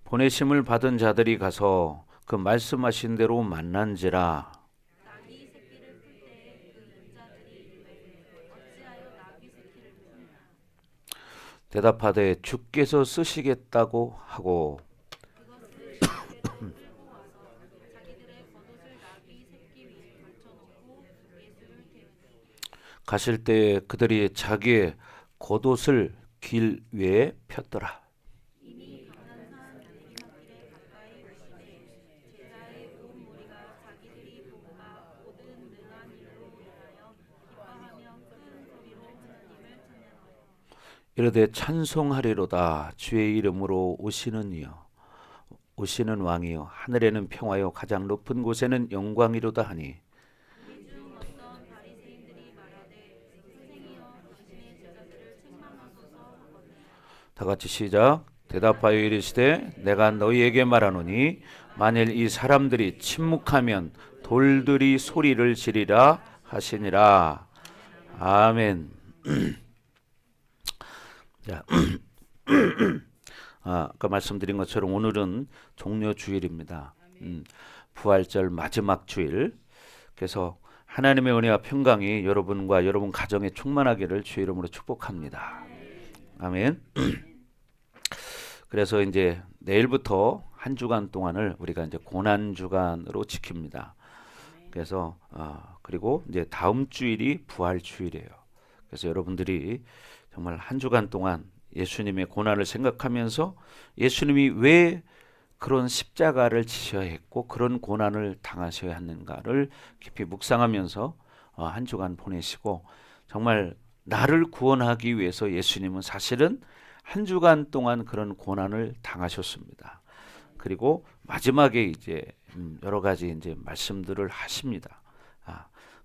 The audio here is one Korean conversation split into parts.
보내심을 받은 자들이 가서 그 말씀하신 대로 만난지라. 나귀 새끼를 풀 때에 그 인자들이 이르되 어찌하여 나귀 새끼를 푸느냐. 대답하되 주께서 쓰시겠다고 하고 그것을 시내로 끌고 와서 자기들의 겉옷을 나귀 새끼 위에 걸쳐놓고 예수를 태우니 가실 때에 그들이 자기의 겉옷을 길 위에 폈더라. 이미 감난산 내리막길에 가까이 오시되 제자의 온 무리가 자기들이 본 바 모든 능한 일로 인하여 기뻐하며 큰 소리로 하나님을 찬양하여 이르되 찬송하리로다. 주의 이름으로 오시는 이여, 오시는 왕이여, 하늘에는 평화요 가장 높은 곳에는 영광이로다 하니. 우리 중 어떤 바리새인들이 말하되 선생이여 당신의 제자들을 책망하소서 하거늘 다 같이 시작. 대답하여 이르시되 내가 너희에게 말하노니 만일 이 사람들이 침묵하면 돌들이 소리를 지르리라 하시니라. 아멘. 자, 아까 말씀드린 것처럼 오늘은 종려 주일입니다. 부활절 마지막 주일. 그래서 하나님의 은혜와 평강이 여러분과 여러분 가정에 충만하기를 주의 이름으로 축복합니다. 아멘. 그래서 이제 내일부터 한 주간 동안을 우리가 이제 고난 주간으로 지킵니다. 그래서 그리고 이제 다음 주일이 부활 주일이에요. 그래서 여러분들이 정말 한 주간 동안 예수님의 고난을 생각하면서 예수님이 왜 그런 십자가를 지셔야 했고 그런 고난을 당하셔야 했는가를 깊이 묵상하면서 한 주간 보내시고, 정말 나를 구원하기 위해서 예수님은 사실은 한 주간 동안 그런 고난을 당하셨습니다. 그리고 마지막에 이제 여러 가지 이제 말씀들을 하십니다.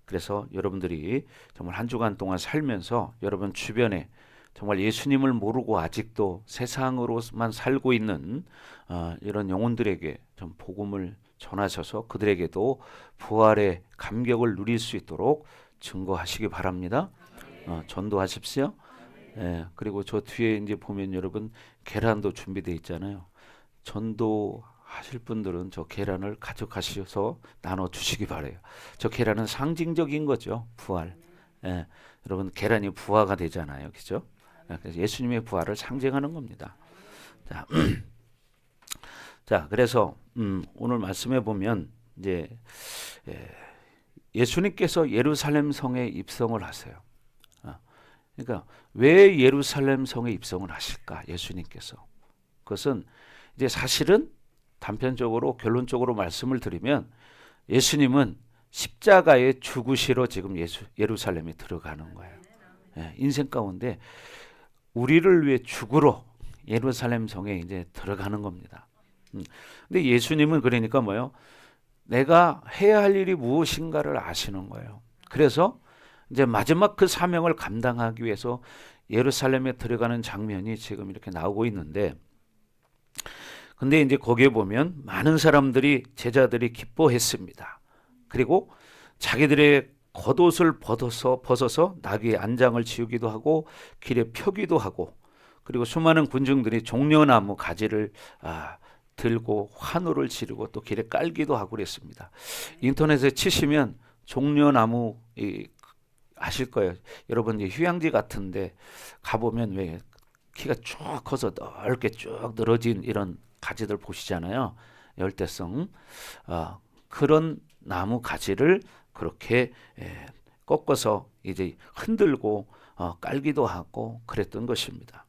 그래서 여러분들이 정말 한 주간 동안 살면서 여러분 주변에 정말 예수님을 모르고 아직도 세상으로만 살고 있는 이런 영혼들에게 좀 복음을 전하셔서 그들에게도 부활의 감격을 누릴 수 있도록 증거하시기 바랍니다. 전도하십시오. 예, 그리고 저 뒤에 이제 보면 여러분 계란도 준비되어 있잖아요. 전도하실 분들은 저 계란을 가져가셔서 나눠 주시기 바래요. 저 계란은 상징적인 거죠. 부활. 예, 여러분 계란이 부화가 되잖아요. 그죠? 그래서 예수님의 부활을 상징하는 겁니다. 자, 자, 그래서 오늘 말씀해 보면 이제 예수님께서 예루살렘 성에 입성을 하세요. 그러니까 왜 예루살렘 성에 입성을 하실까? 예수님께서. 그것은 이제 사실은 단편적으로 결론적으로 말씀을 드리면 예수님은 십자가에 죽으시러 지금 예루살렘에 들어가는 거예요. 인생 가운데 우리를 위해 죽으러 예루살렘 성에 이제 들어가는 겁니다. 근데 예수님은 그러니까 뭐예요? 내가 해야 할 일이 무엇인가를 아시는 거예요. 그래서 이제 마지막 그 사명을 감당하기 위해서 예루살렘에 들어가는 장면이 지금 이렇게 나오고 있는데, 근데 이제 거기에 보면 많은 사람들이, 제자들이 기뻐했습니다. 그리고 자기들의 겉옷을 벗어서 나귀의 안장을 지우기도 하고 길에 펴기도 하고, 그리고 수많은 군중들이 종려나무 가지를 들고 환호를 지르고 또 길에 깔기도 하고 그랬습니다. 인터넷에 치시면 종려나무 아실 거예요. 여러분 이제 휴양지 같은데 가보면 왜 키가 쭉 커서 넓게 쭉 늘어진 이런 가지들 보시잖아요. 열대성. 그런 나무 가지를 그렇게 꺾어서 이제 흔들고 깔기도 하고 그랬던 것입니다.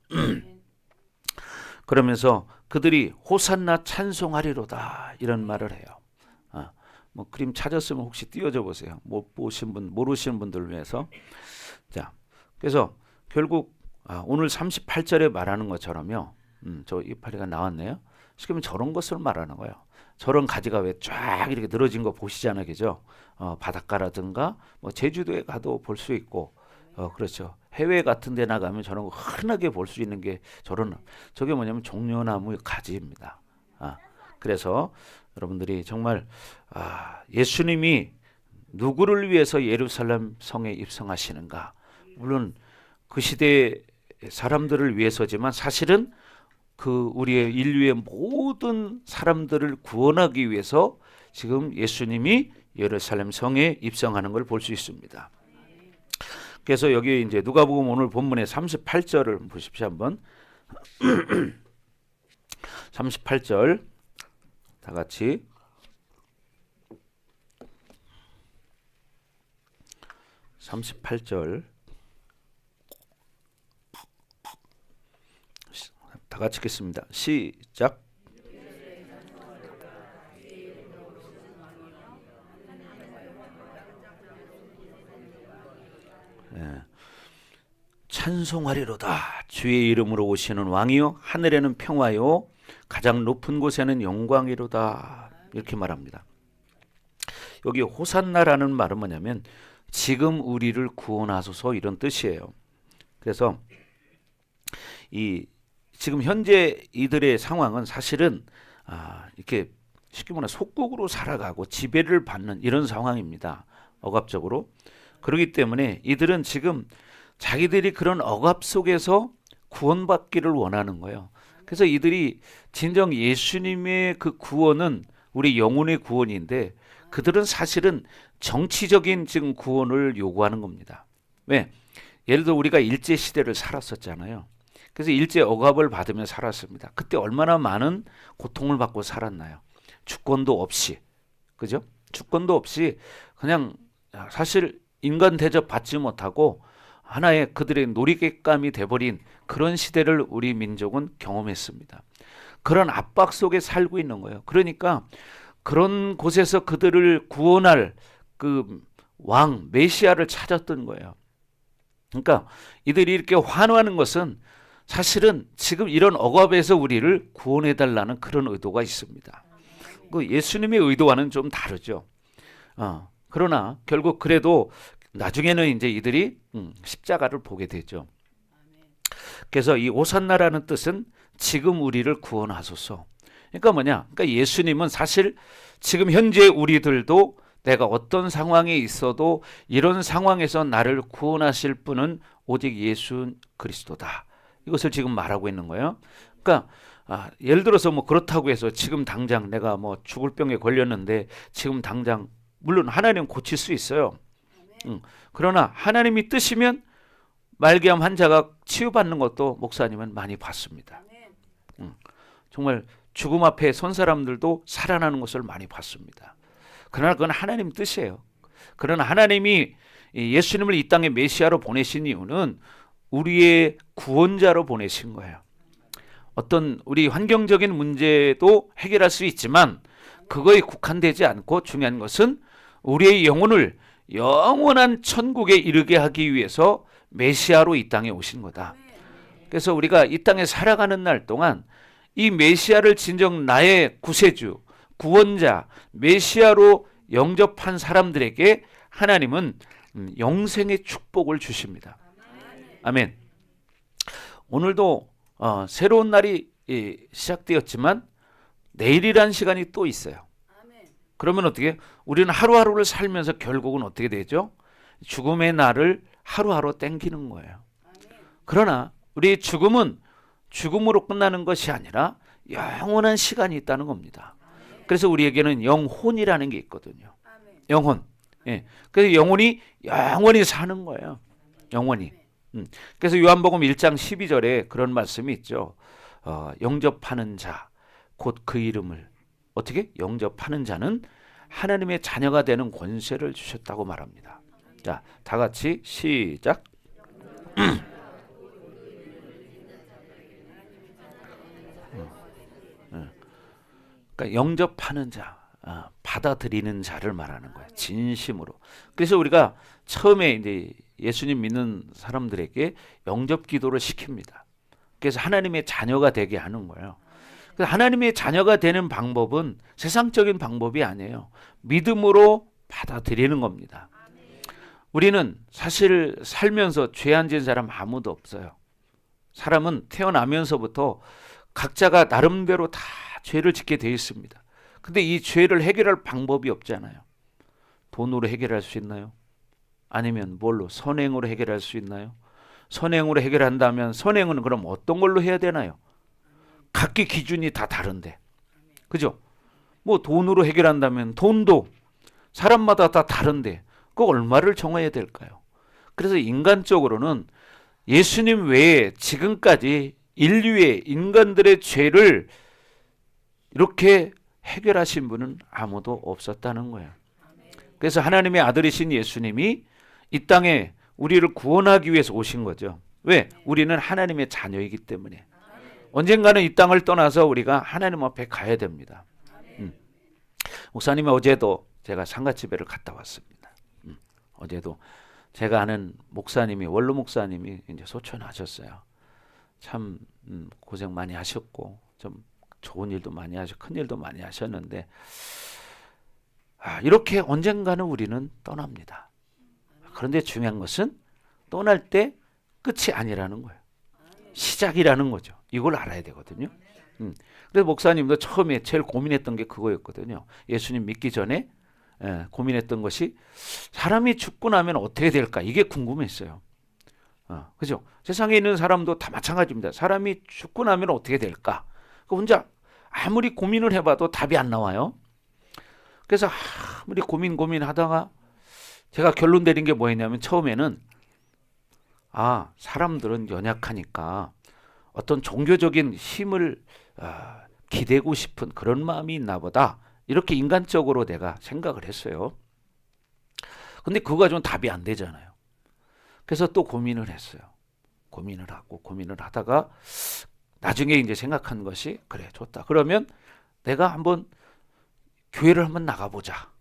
그러면서 그들이 호산나 찬송하리로다 이런 말을 해요. 뭐 그림 찾았으면 혹시 띄워줘 보세요. 못 보신 분, 모르시는 분들을 위해서. 자, 그래서 결국 오늘 38절에 말하는 것처럼요. 저 이파리가 나왔네요. 그러면 저런 것을 말하는 거예요. 저런 가지가 왜 쫙 이렇게 늘어진 거 보시잖아요, 그죠? 바닷가라든가 뭐 제주도에 가도 볼 수 있고, 그렇죠. 해외 같은 데 나가면 저런 거 흔하게 볼 수 있는 게 저게 뭐냐면 종려나무 가지입니다. 그래서 여러분들이 정말 예수님이 누구를 위해서 예루살렘 성에 입성하시는가? 물론 그 시대의 사람들을 위해서지만 사실은 그 우리의 인류의 모든 사람들을 구원하기 위해서 지금 예수님이 예루살렘 성에 입성하는 걸 볼 수 있습니다. 그래서 여기 이제 누가복음 오늘 본문의 38절을 보십시오 한번. 38절 다 같이 38절 다 같이 읽겠습니다. 시작. 찬송하리로다. 주의 이름으로 오시는 왕이요 하늘에는 평화요 가장 높은 곳에는 영광이로다. 이렇게 말합니다. 여기 호산나라는 말은 뭐냐면 지금 우리를 구원하소서 이런 뜻이에요. 그래서 이 지금 현재 이들의 상황은 사실은 이렇게 쉽게 말하면 속국으로 살아가고 지배를 받는 이런 상황입니다. 억압적으로. 그렇기 때문에 이들은 지금 자기들이 그런 억압 속에서 구원받기를 원하는 거예요. 그래서 이들이 진정 예수님의 그 구원은 우리 영혼의 구원인데 그들은 사실은 정치적인 지금 구원을 요구하는 겁니다. 왜? 예를 들어 우리가 일제 시대를 살았었잖아요. 그래서 일제 억압을 받으며 살았습니다. 그때 얼마나 많은 고통을 받고 살았나요? 주권도 없이, 그죠? 주권도 없이 그냥 사실 인간 대접 받지 못하고 하나의 그들의 놀이객감이 돼버린 그런 시대를 우리 민족은 경험했습니다. 그런 압박 속에 살고 있는 거예요. 그러니까 그런 곳에서 그들을 구원할 그 왕, 메시아를 찾았던 거예요. 그러니까 이들이 이렇게 환호하는 것은 사실은 지금 이런 억압에서 우리를 구원해달라는 그런 의도가 있습니다. 그 예수님의 의도와는 좀 다르죠. 그러나 결국 그래도 나중에는 이제 이들이 십자가를 보게 되죠. 그래서 이 오산나라는 뜻은 지금 우리를 구원하소서. 그러니까 뭐냐? 그러니까 예수님은 사실 지금 현재 우리들도 내가 어떤 상황에 있어도 이런 상황에서 나를 구원하실 분은 오직 예수 그리스도다. 이것을 지금 말하고 있는 거예요. 그러니까 예를 들어서 뭐 그렇다고 해서 지금 당장 내가 뭐 죽을 병에 걸렸는데 지금 당장 물론 하나님은 고칠 수 있어요. 그러나 하나님이 뜨시면 말기암 환자가 치유받는 것도 목사님은 많이 봤습니다. 정말 죽음 앞에 선 사람들도 살아나는 것을 많이 봤습니다. 그러나 그건 하나님 뜻이에요. 그러나 하나님이 예수님을 이 땅에 메시아로 보내신 이유는 우리의 구원자로 보내신 거예요. 어떤 우리 환경적인 문제도 해결할 수 있지만 그거에 국한되지 않고 중요한 것은 우리의 영혼을 영원한 천국에 이르게 하기 위해서 메시아로 이 땅에 오신 거다. 그래서 우리가 이 땅에 살아가는 날 동안 이 메시아를 진정 나의 구세주, 구원자, 메시아로 영접한 사람들에게 하나님은 영생의 축복을 주십니다. 아멘. 오늘도 새로운 날이 시작되었지만 내일이란 시간이 또 있어요. 그러면 어떻게? 우리는 하루하루를 살면서 결국은 어떻게 되죠? 죽음의 날을 하루하루 땡기는 거예요. 그러나 우리 죽음은 죽음으로 끝나는 것이 아니라 영원한 시간이 있다는 겁니다. 그래서 우리에게는 영혼이라는 게 있거든요. 영혼. 예. 그래서 영혼이 영원히 사는 거예요. 영원히. 그래서 요한복음 1장 12절에 그런 말씀이 있죠. 영접하는 자, 곧 그 이름을 어떻게? 영접하는 자는 하나님의 자녀가 되는 권세를 주셨다고 말합니다. 자, 다 같이 시작. 그러니까 영접하는 자, 받아들이는 자를 말하는 거예요. 진심으로. 그래서 우리가 처음에 이제 예수님 믿는 사람들에게 영접 기도를 시킵니다. 그래서 하나님의 자녀가 되게 하는 거예요. 그래서 하나님의 자녀가 되는 방법은 세상적인 방법이 아니에요. 믿음으로 받아들이는 겁니다. 우리는 사실 살면서 죄 안 지은 사람 아무도 없어요. 사람은 태어나면서부터 각자가 나름대로 다 죄를 짓게 되어 있습니다. 근데 이 죄를 해결할 방법이 없잖아요. 돈으로 해결할 수 있나요? 아니면 뭘로? 선행으로 해결할 수 있나요? 선행으로 해결한다면 선행은 그럼 어떤 걸로 해야 되나요? 각기 기준이 다 다른데, 그죠? 뭐 돈으로 해결한다면 돈도 사람마다 다 다른데 그 얼마를 정해야 될까요? 그래서 인간적으로는 예수님 외에 지금까지 인류의 인간들의 죄를 이렇게 해결하신 분은 아무도 없었다는 거예요. 그래서 하나님의 아들이신 예수님이 이 땅에 우리를 구원하기 위해서 오신 거죠. 왜? 우리는 하나님의 자녀이기 때문에. 언젠가는 이 땅을 떠나서 우리가 하나님 앞에 가야 됩니다. 목사님, 어제도 제가 상가집회를 갔다 왔습니다. 어제도 제가 아는 목사님이, 원로 목사님이 이제 소천하셨어요. 참 고생 많이 하셨고 좀 좋은 일도 많이 하셨고 큰 일도 많이 하셨는데, 이렇게 언젠가는 우리는 떠납니다. 그런데 중요한 것은 떠날 때 끝이 아니라는 거예요. 시작이라는 거죠. 이걸 알아야 되거든요. 그래서 목사님도 처음에 제일 고민했던 게 그거였거든요. 예수님 믿기 전에 고민했던 것이 사람이 죽고 나면 어떻게 될까? 이게 궁금했어요. 그죠? 세상에 있는 사람도 다 마찬가지입니다. 사람이 죽고 나면 어떻게 될까? 혼자 아무리 고민을 해봐도 답이 안 나와요. 그래서 아무리 고민하다가 제가 결론 내린 게 뭐였냐면, 처음에는 사람들은 연약하니까 어떤 종교적인 힘을 기대고 싶은 그런 마음이 있나 보다, 이렇게 인간적으로 내가 생각을 했어요. 근데 그거가 좀 답이 안 되잖아요. 그래서 또 고민을 했어요. 고민을 하다가 나중에 이제 생각한 것이, 그래, 좋다. 그러면 내가 한번 교회를 한번 나가보자.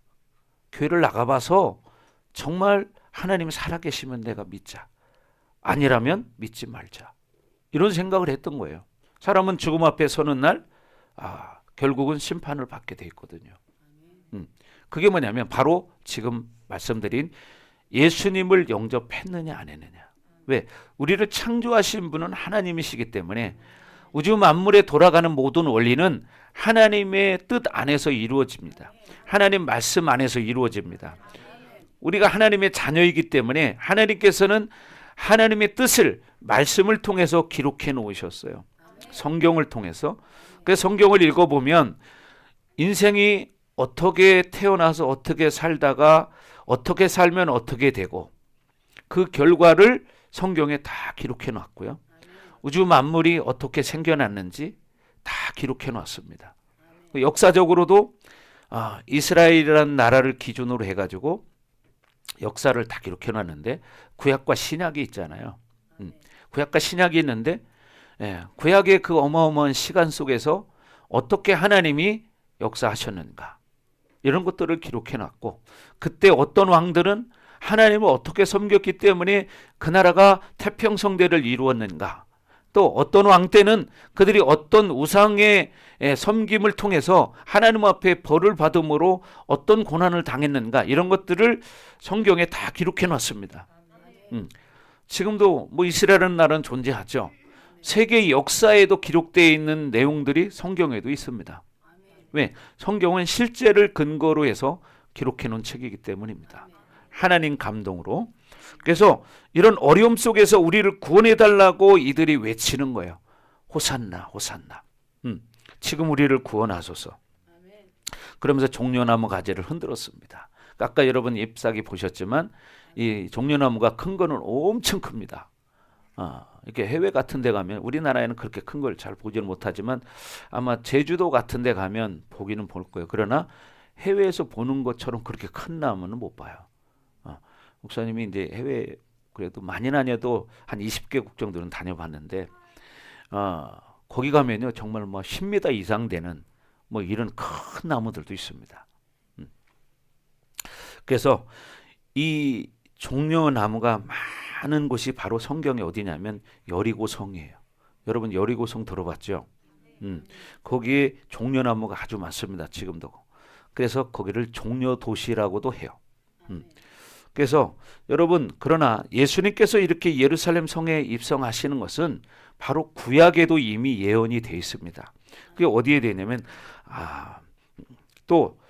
교회를 나가봐서 정말 하나님 살아계시면 내가 믿자. 아니라면 믿지 말자. 이런 생각을 했던 거예요. 사람은 죽음 앞에 서는 날 결국은 심판을 받게 돼 있거든요. 그게 뭐냐면 바로 지금 말씀드린 예수님을 영접했느냐 안 했느냐. 왜? 우리를 창조하신 분은 하나님이시기 때문에 우주 만물에 돌아가는 모든 원리는 하나님의 뜻 안에서 이루어집니다. 하나님 말씀 안에서 이루어집니다. 우리가 하나님의 자녀이기 때문에 하나님께서는 하나님의 뜻을 말씀을 통해서 기록해 놓으셨어요. 성경을 통해서. 그래서 성경을 읽어보면 인생이 어떻게 태어나서 어떻게 살다가 어떻게 살면 어떻게 되고 그 결과를 성경에 다 기록해 놨고요. 우주 만물이 어떻게 생겨났는지 다 기록해 놨습니다. 역사적으로도 이스라엘이라는 나라를 기준으로 해가지고 역사를 다 기록해 놨는데, 구약과 신약이 있잖아요. 구약과 신약이 있는데, 구약의 그 어마어마한 시간 속에서 어떻게 하나님이 역사하셨는가, 이런 것들을 기록해 놨고, 그때 어떤 왕들은 하나님을 어떻게 섬겼기 때문에 그 나라가 태평성대를 이루었는가, 또 어떤 왕 때는 그들이 어떤 우상의 섬김을 통해서 하나님 앞에 벌을 받음으로 어떤 고난을 당했는가, 이런 것들을 성경에 다 기록해 놨습니다. 지금도 뭐 이스라엘은 나라는 존재하죠. 세계 역사에도 기록되어 있는 내용들이 성경에도 있습니다. 왜? 성경은 실제를 근거로 해서 기록해 놓은 책이기 때문입니다. 하나님 감동으로. 그래서 이런 어려움 속에서 우리를 구원해 달라고 이들이 외치는 거예요. 호산나, 호산나. 지금 우리를 구원하소서. 그러면서 종려나무 가지를 흔들었습니다. 아까 여러분 잎사귀 보셨지만 이 종려나무가 큰 거는 엄청 큽니다. 이렇게 해외 같은 데 가면, 우리나라에는 그렇게 큰 걸 잘 보지는 못하지만 아마 제주도 같은 데 가면 보기는 볼 거예요. 그러나 해외에서 보는 것처럼 그렇게 큰 나무는 못 봐요. 목사님이 이제 해외 그래도 많이는 아니어도 한 20개국 정도는 다녀봤는데, 거기 가면요 정말 뭐 10m 이상 되는 뭐 이런 큰 나무들도 있습니다. 그래서 이 종려나무가 많은 곳이 바로 성경에 어디냐면 여리고성이에요. 여러분 여리고성 들어봤죠? 거기에 종려나무가 아주 많습니다. 지금도. 그래서 거기를 종려도시라고도 해요. 그래서 여러분, 그러나 예수님께서 이렇게 예루살렘 성에 입성하시는 것은 바로 구약에도 이미 예언이 되어 있습니다. 그게 어디에 되어 있냐면 또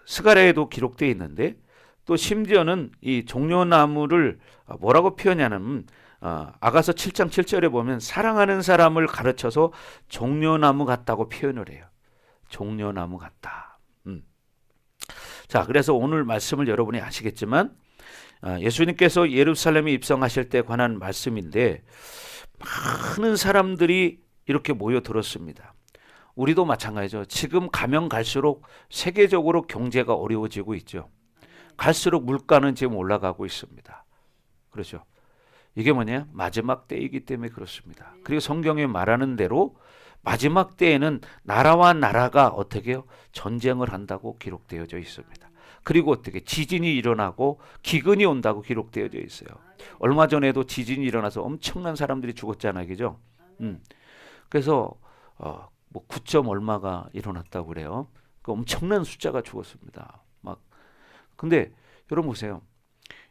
스가랴에도 기록되어 있는데, 또 심지어는 이 종려나무를 뭐라고 표현하냐면 아가서 7장 7절에 보면 사랑하는 사람을 가르쳐서 종려나무 같다고 표현을 해요. 종려나무 같다. 자, 그래서 오늘 말씀을 여러분이 아시겠지만 예수님께서 예루살렘에 입성하실 때 관한 말씀인데 많은 사람들이 이렇게 모여들었습니다. 우리도 마찬가지죠. 지금 가면 갈수록 세계적으로 경제가 어려워지고 있죠. 갈수록 물가는 지금 올라가고 있습니다. 그렇죠. 이게 뭐냐? 마지막 때이기 때문에 그렇습니다. 그리고 성경에 말하는 대로 마지막 때에는 나라와 나라가 어떻게 해요? 전쟁을 한다고 기록되어져 있습니다. 그리고 어떻게 지진이 일어나고 기근이 온다고 기록되어져 있어요. 얼마 전에도 지진이 일어나서 엄청난 사람들이 죽었잖아요. 그죠? 그래서 뭐 9점 얼마가 일어났다고 그래요. 그 엄청난 숫자가 죽었습니다. 근데 여러분 보세요.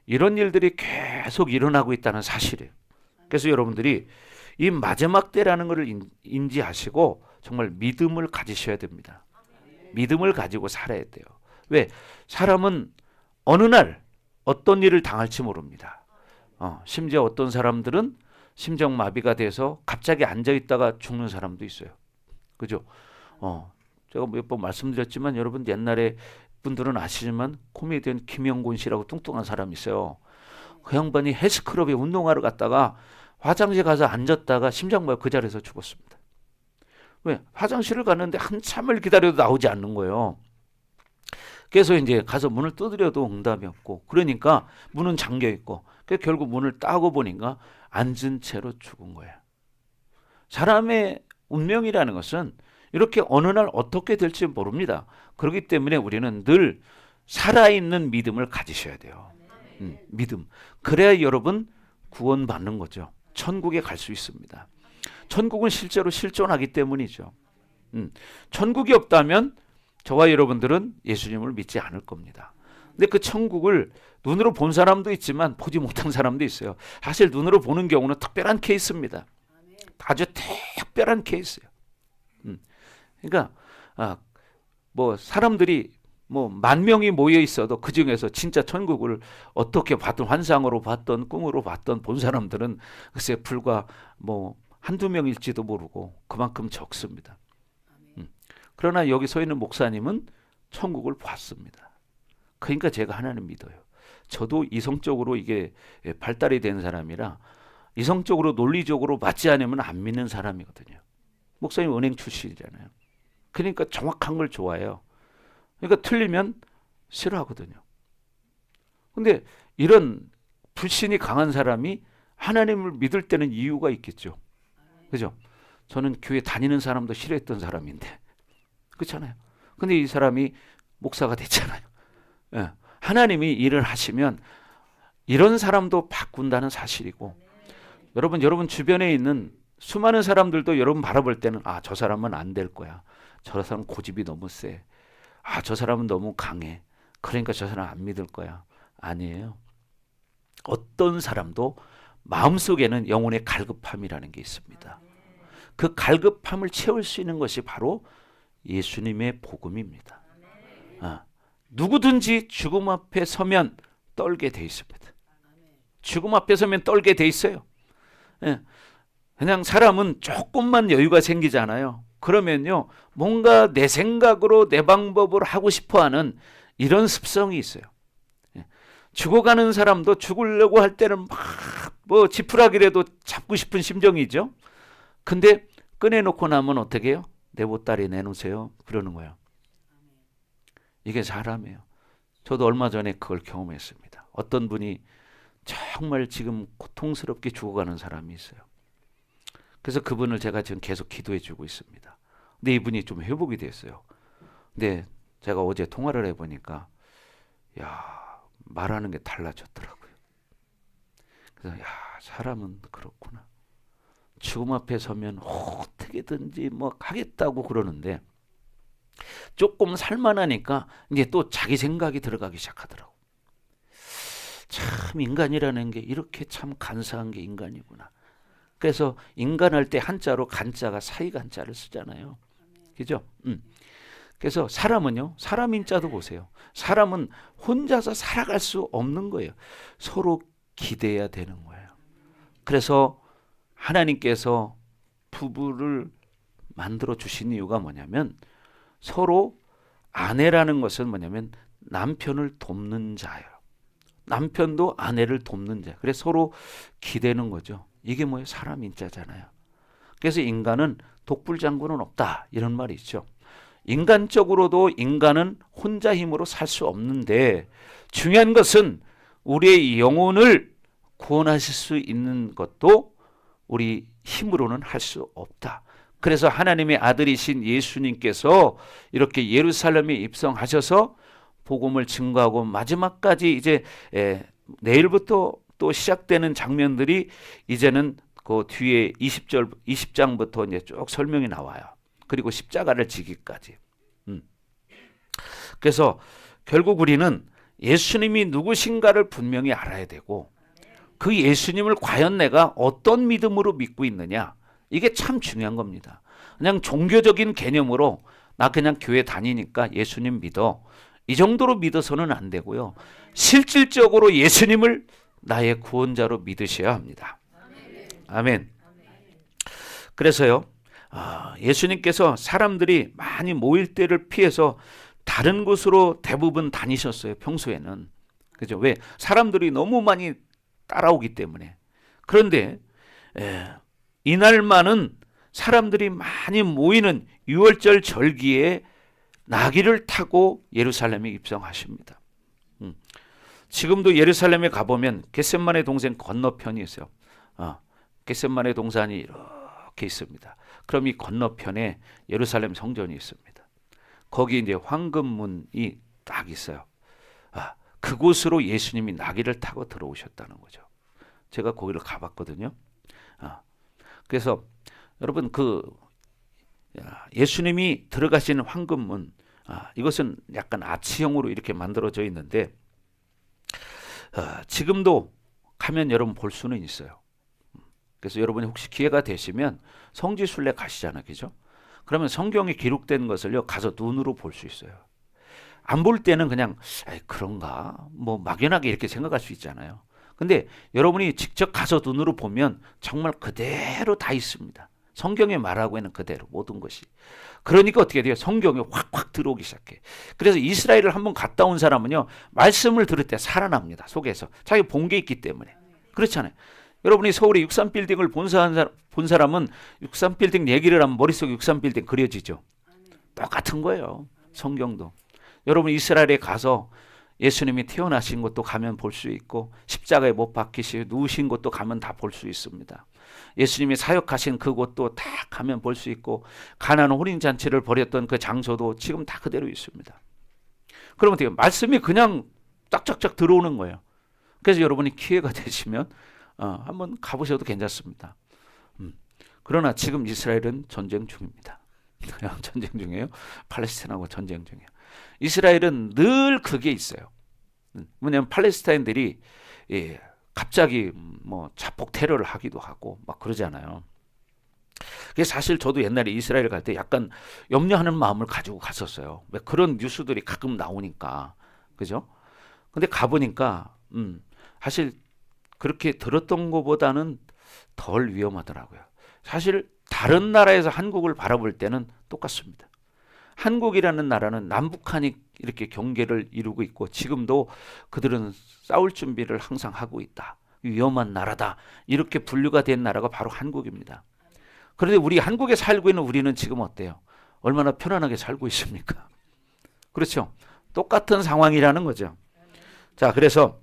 이런 일들이 계속 일어나고 있다는 사실이에요. 그래서 여러분들이 이 마지막 때라는 것을 인지하시고 정말 믿음을 가지셔야 됩니다. 믿음을 가지고 살아야 돼요. 왜? 사람은 어느 날 어떤 일을 당할지 모릅니다. 심지어 어떤 사람들은 심장마비가 돼서 갑자기 앉아있다가 죽는 사람도 있어요. 그죠? 제가 몇 번 말씀드렸지만 여러분 옛날에 분들은 아시지만 코미디언 김영곤 씨라고 뚱뚱한 사람이 있어요. 그 양반이 헬스클럽에 운동하러 갔다가 화장실 가서 앉았다가 심장마비 그 자리에서 죽었습니다. 왜? 화장실을 갔는데 한참을 기다려도 나오지 않는 거예요. 그래서 이제 가서 문을 두드려도 응답이 없고 그러니까 문은 잠겨 있고 결국 문을 따고 보니까 앉은 채로 죽은 거예요. 사람의 운명이라는 것은 이렇게 어느 날 어떻게 될지 모릅니다. 그렇기 때문에 우리는 늘 살아있는 믿음을 가지셔야 돼요. 믿음. 그래야 여러분 구원받는 거죠. 천국에 갈 수 있습니다. 천국은 실제로 실존하기 때문이죠. 천국이 없다면 저와 여러분들은 예수님을 믿지 않을 겁니다. 근데 그 천국을 눈으로 본 사람도 있지만 보지 못한 사람도 있어요. 사실 눈으로 보는 경우는 특별한 케이스입니다. 아주 특별한 케이스예요. 그러니까 뭐 사람들이 뭐 10,000명이 모여 있어도 그 중에서 진짜 천국을 어떻게 봤던 환상으로 봤던 꿈으로 봤던 본 사람들은 글쎄 불과 뭐 한두 명일지도 모르고 그만큼 적습니다. 그러나 여기 서 있는 목사님은 천국을 봤습니다. 그러니까 제가 하나님 믿어요. 저도 이성적으로 이게 발달이 된 사람이라 이성적으로 논리적으로 맞지 않으면 안 믿는 사람이거든요. 목사님 은행 출신이잖아요. 그러니까 정확한 걸 좋아해요. 그러니까 틀리면 싫어하거든요. 근데 이런 불신이 강한 사람이 하나님을 믿을 때는 이유가 있겠죠. 그죠? 저는 교회 다니는 사람도 싫어했던 사람인데 그렇잖아요. 근데 이 사람이 목사가 됐잖아요. 예. 하나님이 일을 하시면 이런 사람도 바꾼다는 사실이고 여러분 주변에 있는 수많은 사람들도 여러분 바라볼 때는 저 사람은 안 될 거야. 저 사람은 고집이 너무 세. 저 사람은 너무 강해. 그러니까 저 사람 안 믿을 거야. 아니에요. 어떤 사람도 마음속에는 영혼의 갈급함이라는 게 있습니다. 그 갈급함을 채울 수 있는 것이 바로 예수님의 복음입니다. 누구든지 죽음 앞에 서면 떨게 돼 있습니다. 죽음 앞에 서면 떨게 돼 있어요. 그냥 사람은 조금만 여유가 생기잖아요. 그러면요 뭔가 내 생각으로 내 방법으로 하고 싶어하는 이런 습성이 있어요. 죽어가는 사람도 죽으려고 할 때는 막 뭐 지푸라기라도 잡고 싶은 심정이죠. 근데 꺼내놓고 나면 어떻게 해요? 내 보따리 내놓으세요. 그러는 거예요. 이게 사람이에요. 저도 얼마 전에 그걸 경험했습니다. 어떤 분이 정말 지금 고통스럽게 죽어가는 사람이 있어요. 그래서 그분을 제가 지금 계속 기도해 주고 있습니다. 근데 이분이 좀 회복이 됐어요. 근데 제가 어제 통화를 해보니까 말하는 게 달라졌더라고요. 그래서 사람은 그렇구나. 죽음 앞에 서면 어떻게든지 뭐 하겠다고 그러는데 조금 살만하니까 이제 또 자기 생각이 들어가기 시작하더라고. 참 인간이라는 게 이렇게 참 간사한 게 인간이구나. 그래서 인간할 때 한자로 간자가 사이간자를 쓰잖아요. 그죠? 그래서 사람은요. 사람 인자도 보세요. 사람은 혼자서 살아갈 수 없는 거예요. 서로 기대야 되는 거예요. 그래서 하나님께서 부부를 만들어 주신 이유가 뭐냐면 서로 아내라는 것은 뭐냐면 남편을 돕는 자예요. 남편도 아내를 돕는 자. 그래서 서로 기대는 거죠. 이게 뭐예요? 사람 인자잖아요. 그래서 인간은 독불장군은 없다 이런 말이 있죠. 인간적으로도 인간은 혼자 힘으로 살 수 없는데 중요한 것은 우리의 영혼을 구원하실 수 있는 것도 우리 힘으로는 할 수 없다. 그래서 하나님의 아들이신 예수님께서 이렇게 예루살렘에 입성하셔서 복음을 증거하고 마지막까지 이제 내일부터 또 시작되는 장면들이 이제는 그 뒤에 20장부터 이제 쭉 설명이 나와요. 그리고 십자가를 지기까지. 그래서 결국 우리는 예수님이 누구신가를 분명히 알아야 되고 그 예수님을 과연 내가 어떤 믿음으로 믿고 있느냐 이게 참 중요한 겁니다. 그냥 종교적인 개념으로 나 그냥 교회 다니니까 예수님 믿어 이 정도로 믿어서는 안 되고요. 실질적으로 예수님을 나의 구원자로 믿으셔야 합니다. 아멘. 그래서요 예수님께서 사람들이 많이 모일 때를 피해서 다른 곳으로 대부분 다니셨어요. 평소에는. 그죠? 왜? 사람들이 너무 많이 따라오기 때문에. 그런데 이날만은 사람들이 많이 모이는 6월절 절기에 나귀를 타고 예루살렘에 입성하십니다. 지금도 예루살렘에 가보면 겟셋마네 동산 건너편이 있어요. 겟셋마네 동산이 이렇게 있습니다. 그럼 이 건너편에 예루살렘 성전이 있습니다. 거기 이제 황금문이 딱 있어요. 그곳으로 예수님이 나귀를 타고 들어오셨다는 거죠. 제가 거기를 가봤거든요. 그래서 여러분 예수님이 들어가시는 황금문 이것은 약간 아치형으로 이렇게 만들어져 있는데 지금도 가면 여러분 볼 수는 있어요. 그래서 여러분이 혹시 기회가 되시면 성지순례 가시잖아요. 그죠? 그러면 성경에 기록된 것을요 가서 눈으로 볼 수 있어요. 안 볼 때는 그냥 그런가 뭐 막연하게 이렇게 생각할 수 있잖아요. 근데 여러분이 직접 가서 눈으로 보면 정말 그대로 다 있습니다. 성경에 말하고 있는 그대로 모든 것이. 그러니까 어떻게 돼요? 성경에 확 들어오기 시작해. 그래서 이스라엘을 한번 갔다 온 사람은요 말씀을 들을 때 살아납니다. 속에서. 자기 본 게 있기 때문에. 그렇잖아요. 여러분이 서울의 63빌딩을 본 사람은 63빌딩 얘기를 하면 머릿속에 63빌딩 그려지죠. 똑같은 거예요. 성경도. 여러분 이스라엘에 가서 예수님이 태어나신 곳도 가면 볼 수 있고 십자가에 못 박히시고 누우신 곳도 가면 다 볼 수 있습니다. 예수님이 사역하신 그곳도 다 가면 볼 수 있고 가나안 혼인잔치를 벌였던 그 장소도 지금 다 그대로 있습니다. 그러면 어떻게 말씀이 그냥 짝짝짝 들어오는 거예요. 그래서 여러분이 기회가 되시면 한번 가보셔도 괜찮습니다. 그러나 지금 이스라엘은 전쟁 중입니다. 전쟁 중이에요. 팔레스타인하고 전쟁 중이에요. 이스라엘은 늘 그게 있어요. 뭐냐면 팔레스타인들이 갑자기 뭐 자폭 테러를 하기도 하고 막 그러잖아요. 그게 사실 저도 옛날에 이스라엘 갈 때 약간 염려하는 마음을 가지고 갔었어요. 왜 그런 뉴스들이 가끔 나오니까. 그죠? 근데 가보니까 사실 그렇게 들었던 것보다는 덜 위험하더라고요. 사실 다른 나라에서 한국을 바라볼 때는 똑같습니다. 한국이라는 나라는 남북한이 이렇게 경계를 이루고 있고 지금도 그들은 싸울 준비를 항상 하고 있다. 위험한 나라다. 이렇게 분류가 된 나라가 바로 한국입니다. 그런데 우리 한국에 살고 있는 우리는 지금 어때요? 얼마나 편안하게 살고 있습니까? 그렇죠? 똑같은 상황이라는 거죠. 자, 그래서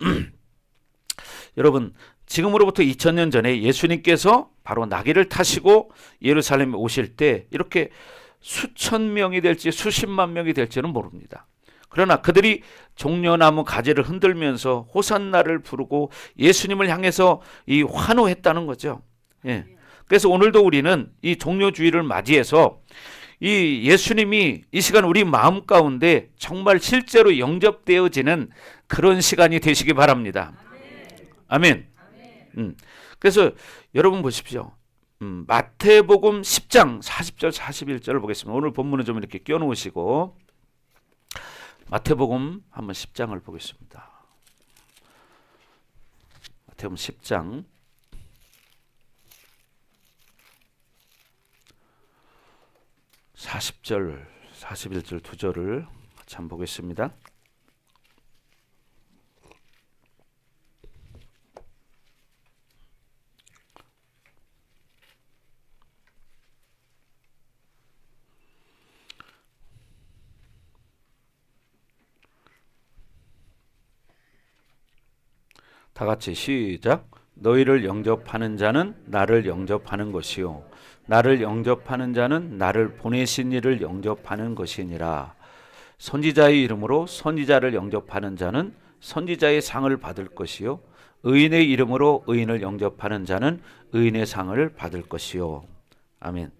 여러분 지금으로부터 2000년 전에 예수님께서 바로 나귀를 타시고 예루살렘에 오실 때 이렇게 수천 명이 될지 수십만 명이 될지는 모릅니다. 그러나 그들이 종려나무 가지를 흔들면서 호산나를 부르고 예수님을 향해서 이 환호했다는 거죠. 예. 그래서 오늘도 우리는 이 종려주의를 맞이해서 이 예수님이 이 시간 우리 마음 가운데 정말 실제로 영접되어지는 그런 시간이 되시기 바랍니다. 아멘. 그래서 여러분 보십시오. 마태복음 10장 40절 41절을 보겠습니다. 오늘 본문은 좀 이렇게 껴놓으시고 마태복음 한번 10장을 보겠습니다. 마태복음 10장 40절, 41절 두 절을 같이 한번 보겠습니다. 다 같이 시작. 너희를 영접하는 자는 나를 영접하는 것이요 나를 영접하는 자는 나를 보내신 이를 영접하는 것이니라. 선지자의 이름으로 선지자를 영접하는 자는 선지자의 상을 받을 것이요 의인의 이름으로 의인을 영접하는 자는 의인의 상을 받을 것이요. 아멘.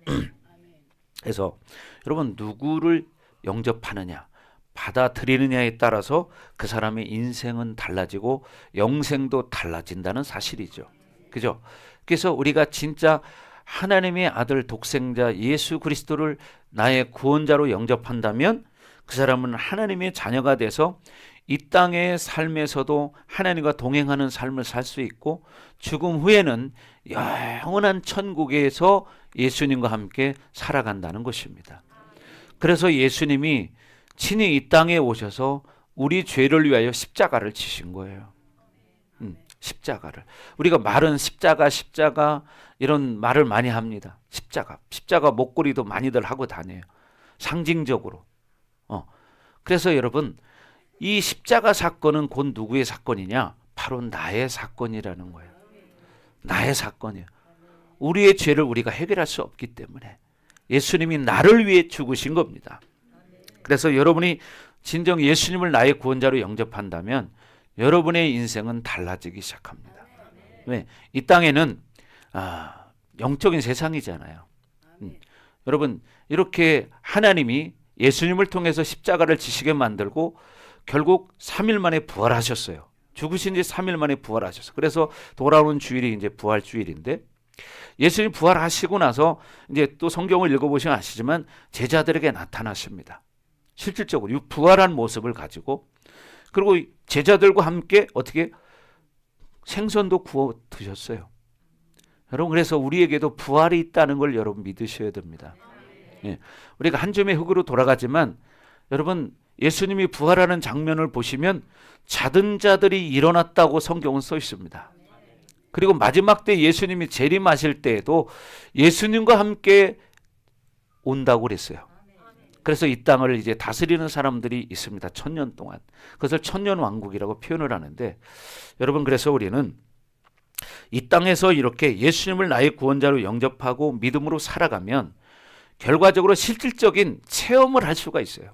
그래서 여러분, 누구를 영접하느냐, 받아들이느냐에 따라서 그 사람의 인생은 달라지고 영생도 달라진다는 사실이죠. 그죠? 그래서 우리가 진짜 하나님의 아들 독생자 예수 그리스도를 나의 구원자로 영접한다면 그 사람은 하나님의 자녀가 돼서 이 땅의 삶에서도 하나님과 동행하는 삶을 살 수 있고 죽음 후에는 영원한 천국에서 예수님과 함께 살아간다는 것입니다. 그래서 예수님이 친히 이 땅에 오셔서 우리 죄를 위하여 십자가를 지신 거예요. 십자가를. 우리가 말은 십자가 이런 말을 많이 합니다. 십자가 목걸이도 많이들 하고 다녀요. 상징적으로. 그래서 여러분, 이 십자가 사건은 곧 누구의 사건이냐? 바로 나의 사건이라는 거예요. 나의 사건이에요. 우리의 죄를 우리가 해결할 수 없기 때문에 예수님이 나를 위해 죽으신 겁니다. 그래서 여러분이 진정 예수님을 나의 구원자로 영접한다면 여러분의 인생은 달라지기 시작합니다. 왜? 이 땅에는 영적인 세상이잖아요. 여러분, 이렇게 하나님이 예수님을 통해서 십자가를 지시게 만들고 결국 3일 만에 부활하셨어요. 죽으신 지 3일 만에 부활하셨어요. 그래서 돌아오는 주일이 이제 부활 주일인데, 예수님 부활하시고 나서 이제 또 성경을 읽어보시면 아시지만 제자들에게 나타나십니다. 실질적으로 부활한 모습을 가지고, 그리고 제자들과 함께 어떻게 생선도 구워 드셨어요. 여러분, 그래서 우리에게도 부활이 있다는 걸 여러분 믿으셔야 됩니다. 예. 우리가 한 줌의 흙으로 돌아가지만 여러분, 예수님이 부활하는 장면을 보시면 자던 자들이 일어났다고 성경은 써 있습니다. 그리고 마지막 때 예수님이 재림하실 때에도 예수님과 함께 온다고 그랬어요. 그래서 이 땅을 이제 다스리는 사람들이 있습니다. 1000년 동안. 그것을 천년왕국이라고 표현을 하는데, 여러분, 그래서 우리는 이 땅에서 이렇게 예수님을 나의 구원자로 영접하고 믿음으로 살아가면 결과적으로 실질적인 체험을 할 수가 있어요.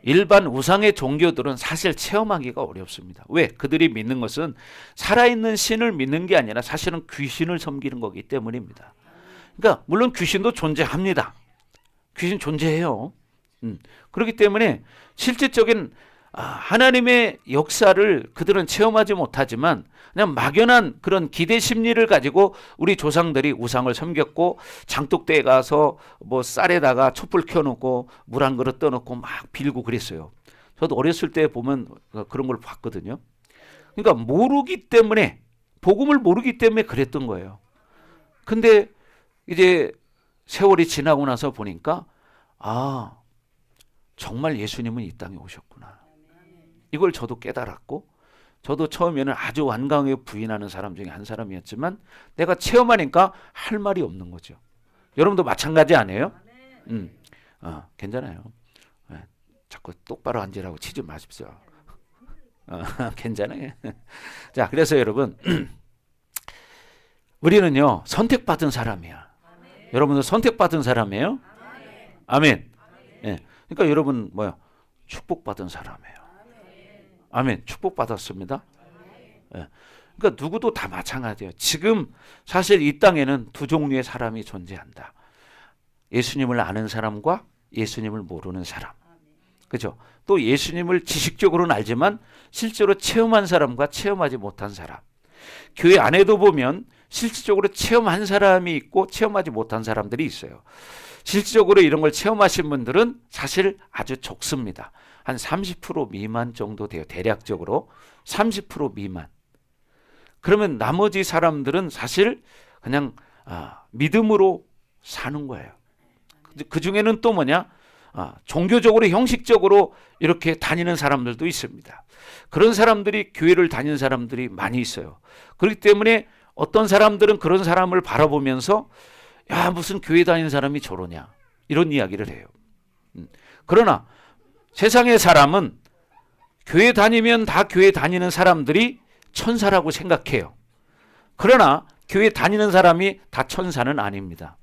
일반 우상의 종교들은 사실 체험하기가 어렵습니다. 왜? 그들이 믿는 것은 살아있는 신을 믿는 게 아니라 사실은 귀신을 섬기는 거기 때문입니다. 그러니까 물론 귀신도 존재합니다. 귀신 존재해요. 그렇기 때문에 실질적인 하나님의 역사를 그들은 체험하지 못하지만 그냥 막연한 그런 기대 심리를 가지고 우리 조상들이 우상을 섬겼고, 장독대에 가서 뭐 쌀에다가 촛불 켜놓고 물 한 그릇 떠놓고 막 빌고 그랬어요. 저도 어렸을 때 보면 그런 걸 봤거든요. 그러니까 모르기 때문에, 복음을 모르기 때문에 그랬던 거예요. 근데 이제 세월이 지나고 나서 보니까 정말 예수님은 이 땅에 오셨구나. 이걸 저도 깨달았고, 저도 처음에는 아주 완강하게 부인하는 사람 중에 한 사람이었지만 내가 체험하니까 할 말이 없는 거죠. 여러분도 마찬가지 아니에요? 괜찮아요. 자꾸 똑바로 앉으라고 치지 마십시오. 괜찮아요. 자, 그래서 여러분, 우리는요 선택받은 사람이야. 여러분도 선택받은 사람이에요? 아멘. 예. 그러니까 여러분 축복받은 사람이에요. 아멘. 축복받았습니다. 예. 그러니까 누구도 다 마찬가지예요. 지금 사실 이 땅에는 두 종류의 사람이 존재한다. 예수님을 아는 사람과 예수님을 모르는 사람. 그죠? 또 예수님을 지식적으로는 알지만 실제로 체험한 사람과 체험하지 못한 사람. 교회 안에도 보면 실질적으로 체험한 사람이 있고 체험하지 못한 사람들이 있어요. 실질적으로 이런 걸 체험하신 분들은 사실 아주 적습니다. 한 30% 미만 정도 돼요. 대략적으로 30% 미만. 그러면 나머지 사람들은 사실 그냥 믿음으로 사는 거예요. 그 중에는 또 뭐냐? 종교적으로 형식적으로 이렇게 다니는 사람들도 있습니다. 그런 사람들이 교회를 다니는 사람들이 많이 있어요. 그렇기 때문에 어떤 사람들은 그런 사람을 바라보면서 야, 무슨 교회 다니는 사람이 저러냐 이런 이야기를 해요. 그러나 세상의 사람은 교회 다니면 다 교회 다니는 사람들이 천사라고 생각해요. 그러나 교회 다니는 사람이 다 천사는 아닙니다.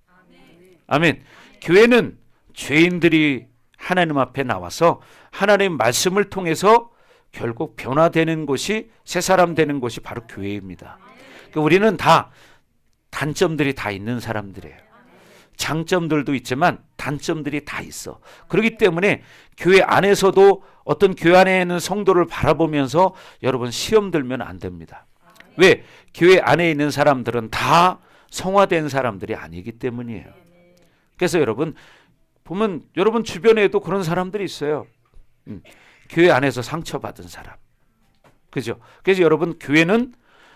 아멘. 교회는 죄인들이 하나님 앞에 나와서 하나님 말씀을 통해서 결국 변화되는 곳이, 새 사람 되는 곳이 바로 교회입니다. 그러니까 우리는 다 단점들이 다 있는 사람들이에요. 장점들도 있지만 단점들이 다 있어. 그렇기 때문에 교회 안에서도 어떤 교회 안에 있는 성도를 바라보면서 여러분 시험 들면 안 됩니다. 왜? 교회 안에 있는 사람들은 다 성화된 사람들이 아니기 때문이에요. 그래서 여러분 보면 여러분 주변에도 그런 사람들이 있어요. 교회 안에서 상처받은 사람. 그죠? 그래서 여러분 교회는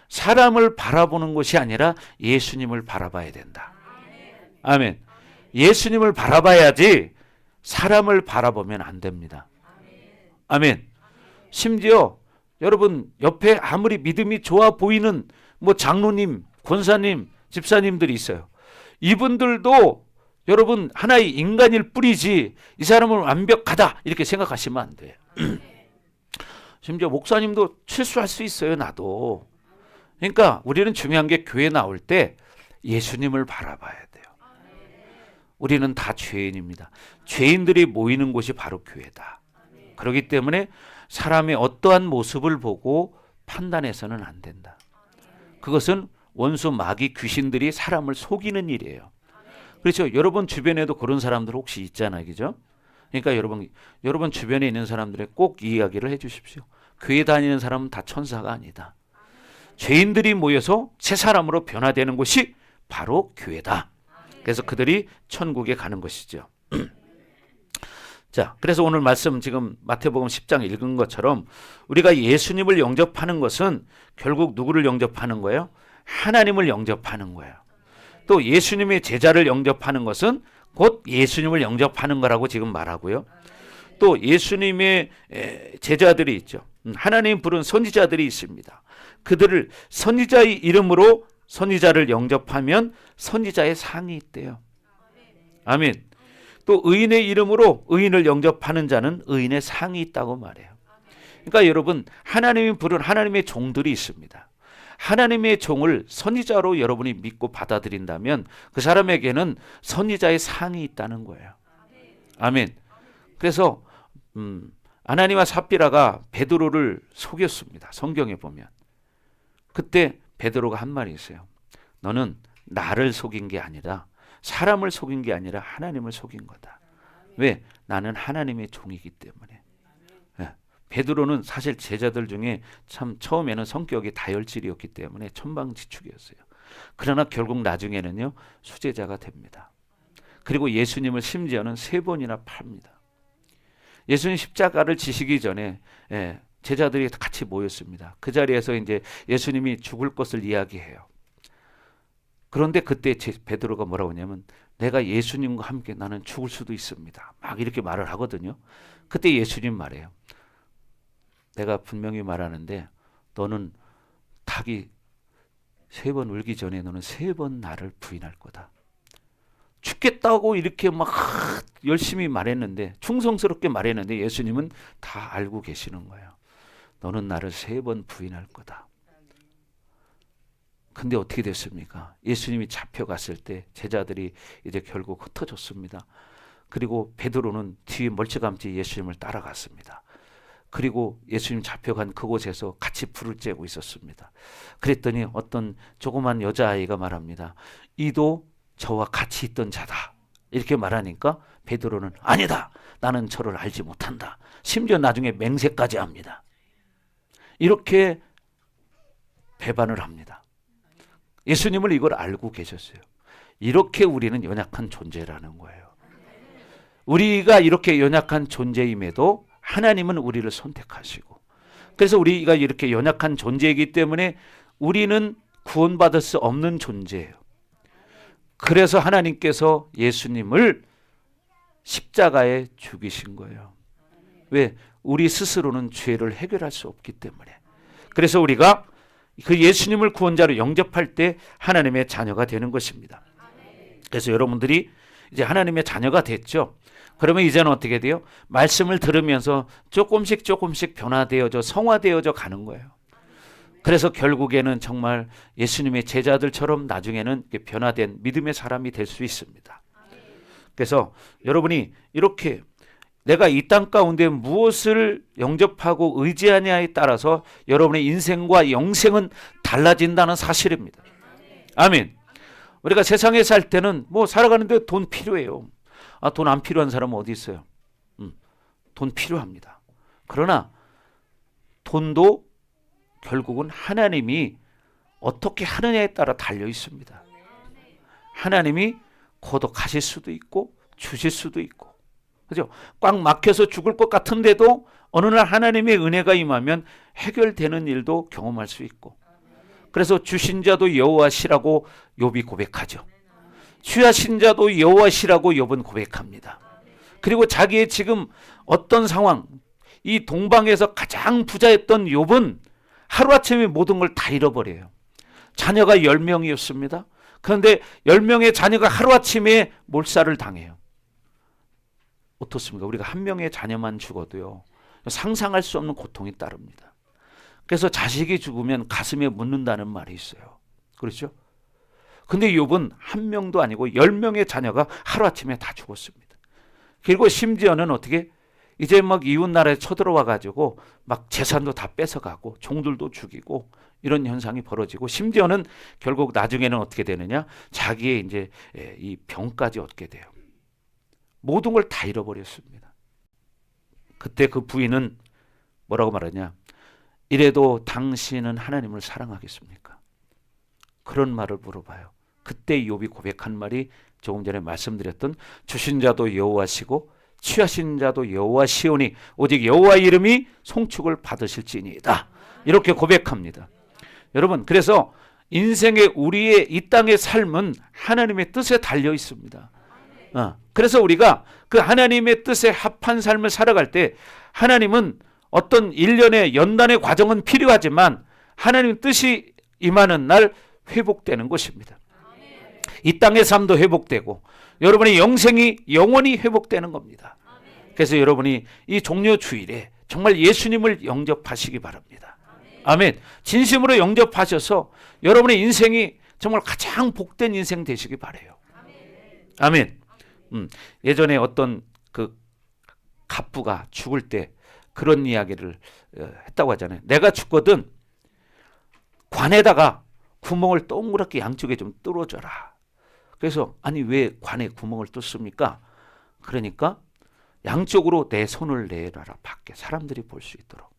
사람을 바라보는 것이 아니라 예수님을 바라봐야 된다. 아멘. 예수님을 바라봐야지 사람을 바라보면 안 됩니다. 아멘. 심지어 여러분 옆에 아무리 믿음이 좋아 보이는 뭐 장로님, 권사님, 집사님들이 있어요. 이분들도 여러분 하나의 인간일 뿐이지 이 사람은 완벽하다 이렇게 생각하시면 안 돼요. 심지어 목사님도 실수할 수 있어요. 나도. 그러니까 우리는 중요한 게 교회 나올 때 예수님을 바라봐야 돼요. 우리는 다 죄인입니다. 죄인들이 모이는 곳이 바로 교회다. 그렇기 때문에 사람의 어떠한 모습을 보고 판단해서는 안 된다. 그것은 원수 마귀 귀신들이 사람을 속이는 일이에요. 그렇죠. 여러분 주변에도 그런 사람들 혹시 있잖아요. 그죠? 그러니까 여러분 주변에 있는 사람들에 꼭 이 이야기를 해 주십시오. 교회 다니는 사람은 다 천사가 아니다. 죄인들이 모여서 새 사람으로 변화되는 곳이 바로 교회다. 그래서 그들이 천국에 가는 것이죠. 자, 그래서 오늘 말씀 지금 마태복음 10장 읽은 것처럼 우리가 예수님을 영접하는 것은 결국 누구를 영접하는 거예요? 하나님을 영접하는 거예요. 또 예수님의 제자를 영접하는 것은 곧 예수님을 영접하는 거라고 지금 말하고요. 또 예수님의 제자들이 있죠. 하나님 부른 선지자들이 있습니다. 그들을 선지자의 이름으로 선지자를 영접하면 선지자의 상이 있대요. 아멘. 또 의인의 이름으로 의인을 영접하는 자는 의인의 상이 있다고 말해요. 그러니까 여러분 하나님이 부른 하나님의 종들이 있습니다. 하나님의 종을 선지자로 여러분이 믿고 받아들인다면 그 사람에게는 선지자의 상이 있다는 거예요. 아멘. 그래서 아나니와 삽비라가 베드로를 속였습니다. 성경에 보면. 그때 베드로가 한 말이 있어요. 너는 나를 속인 게 아니라 사람을 속인 게 아니라 하나님을 속인 거다. 왜? 나는 하나님의 종이기 때문에. 베드로는 사실 제자들 중에 참 처음에는 성격이 다혈질이었기 때문에 천방지축이었어요. 그러나 결국 나중에는요 수제자가 됩니다. 그리고 예수님을 심지어는 3번이나 팝니다. 예수님 십자가를 지시기 전에 제자들이 같이 모였습니다. 그 자리에서 이제 예수님이 죽을 것을 이야기해요. 그런데 그때 베드로가 뭐라고 하냐면 내가 예수님과 함께 나는 죽을 수도 있습니다. 막 이렇게 말을 하거든요. 그때 예수님 말해요. 내가 분명히 말하는데 너는 닭이 3번 울기 전에 너는 3번 나를 부인할 거다. 죽겠다고 이렇게 막 열심히 말했는데 충성스럽게 말했는데 예수님은 다 알고 계시는 거예요. 너는 나를 3번 부인할 거다. 근데 어떻게 됐습니까? 예수님이 잡혀갔을 때 제자들이 이제 결국 흩어졌습니다. 그리고 베드로는 뒤에 멀찌감치 예수님을 따라갔습니다. 그리고 예수님 잡혀간 그곳에서 같이 불을 쬐고 있었습니다. 그랬더니 어떤 조그만 여자아이가 말합니다. 이도 저와 같이 있던 자다. 이렇게 말하니까 베드로는 아니다. 나는 저를 알지 못한다. 심지어 나중에 맹세까지 합니다. 이렇게 배반을 합니다. 예수님을 이걸 알고 계셨어요. 이렇게 우리는 연약한 존재라는 거예요. 우리가 이렇게 연약한 존재임에도 하나님은 우리를 선택하시고 그래서 우리가 이렇게 연약한 존재이기 때문에 우리는 구원받을 수 없는 존재예요. 그래서 하나님께서 예수님을 십자가에 죽이신 거예요. 왜? 우리 스스로는 죄를 해결할 수 없기 때문에. 그래서 우리가 그 예수님을 구원자로 영접할 때 하나님의 자녀가 되는 것입니다. 그래서 여러분들이 이제 하나님의 자녀가 됐죠. 그러면 이제는 어떻게 돼요? 말씀을 들으면서 조금씩 변화되어져 성화되어져 가는 거예요. 그래서 결국에는 정말 예수님의 제자들처럼 나중에는 변화된 믿음의 사람이 될 수 있습니다. 그래서 여러분이 이렇게 내가 이 땅 가운데 무엇을 영접하고 의지하냐에 따라서 여러분의 인생과 영생은 달라진다는 사실입니다. 아멘. 우리가 세상에 살 때는 뭐 살아가는데 돈 필요해요. 돈 안 필요한 사람은 어디 있어요? 돈 필요합니다. 그러나 돈도 결국은 하나님이 어떻게 하느냐에 따라 달려 있습니다. 하나님이 거둬가실 수도 있고 주실 수도 있고, 그죠? 꽉 막혀서 죽을 것 같은데도 어느 날 하나님의 은혜가 임하면 해결되는 일도 경험할 수 있고, 그래서 주신 자도 여호와시라고 욥이 고백하죠. 취하신 자도 여호와시라고 욥은 고백합니다. 그리고 자기의 지금 어떤 상황, 이 동방에서 가장 부자였던 욥은 하루아침에 모든 걸 다 잃어버려요. 자녀가 10명이었습니다. 그런데 10명의 자녀가 하루아침에 몰살을 당해요. 어떻습니까? 우리가 한 명의 자녀만 죽어도요, 상상할 수 없는 고통이 따릅니다. 그래서 자식이 죽으면 가슴에 묻는다는 말이 있어요. 그렇죠? 근데 욥은 한 명도 아니고 10명의 자녀가 하루아침에 다 죽었습니다. 그리고 심지어는 어떻게 이제 막 이웃 나라에 쳐들어와 가지고 막 재산도 다 뺏어가고 종들도 죽이고 이런 현상이 벌어지고, 심지어는 결국 나중에는 어떻게 되느냐, 자기의 이제 이 병까지 얻게 돼요. 모든 걸 다 잃어버렸습니다. 그때 그 부인은 뭐라고 말하냐, 이래도 당신은 하나님을 사랑하겠습니까? 그런 말을 물어봐요. 그때 욥이 고백한 말이 조금 전에 말씀드렸던 주신 자도 여호와시고 취하신 자도 여호와시오니 오직 여호와 이름이 송축을 받으실지니이다. 이렇게 고백합니다. 여러분, 그래서 인생의 우리의 이 땅의 삶은 하나님의 뜻에 달려 있습니다. 그래서 우리가 그 하나님의 뜻에 합한 삶을 살아갈 때 하나님은 어떤 일련의 연단의 과정은 필요하지만 하나님 뜻이 임하는 날 회복되는 것입니다. 이 땅의 삶도 회복되고 여러분의 영생이 영원히 회복되는 겁니다. 그래서 여러분이 이 종려 주일에 정말 예수님을 영접하시기 바랍니다. 아멘. 진심으로 영접하셔서 여러분의 인생이 정말 가장 복된 인생 되시기 바라요. 아멘. 예전에 어떤 그 갑부가 죽을 때 그런 이야기를 했다고 하잖아요. 내가 죽거든 관에다가 구멍을 동그랗게 양쪽에 좀 뚫어줘라. 그래서 아니 왜 관에 구멍을 뚫습니까? 그러니까 양쪽으로 내 손을 내놔라, 밖에 사람들이 볼 수 있도록.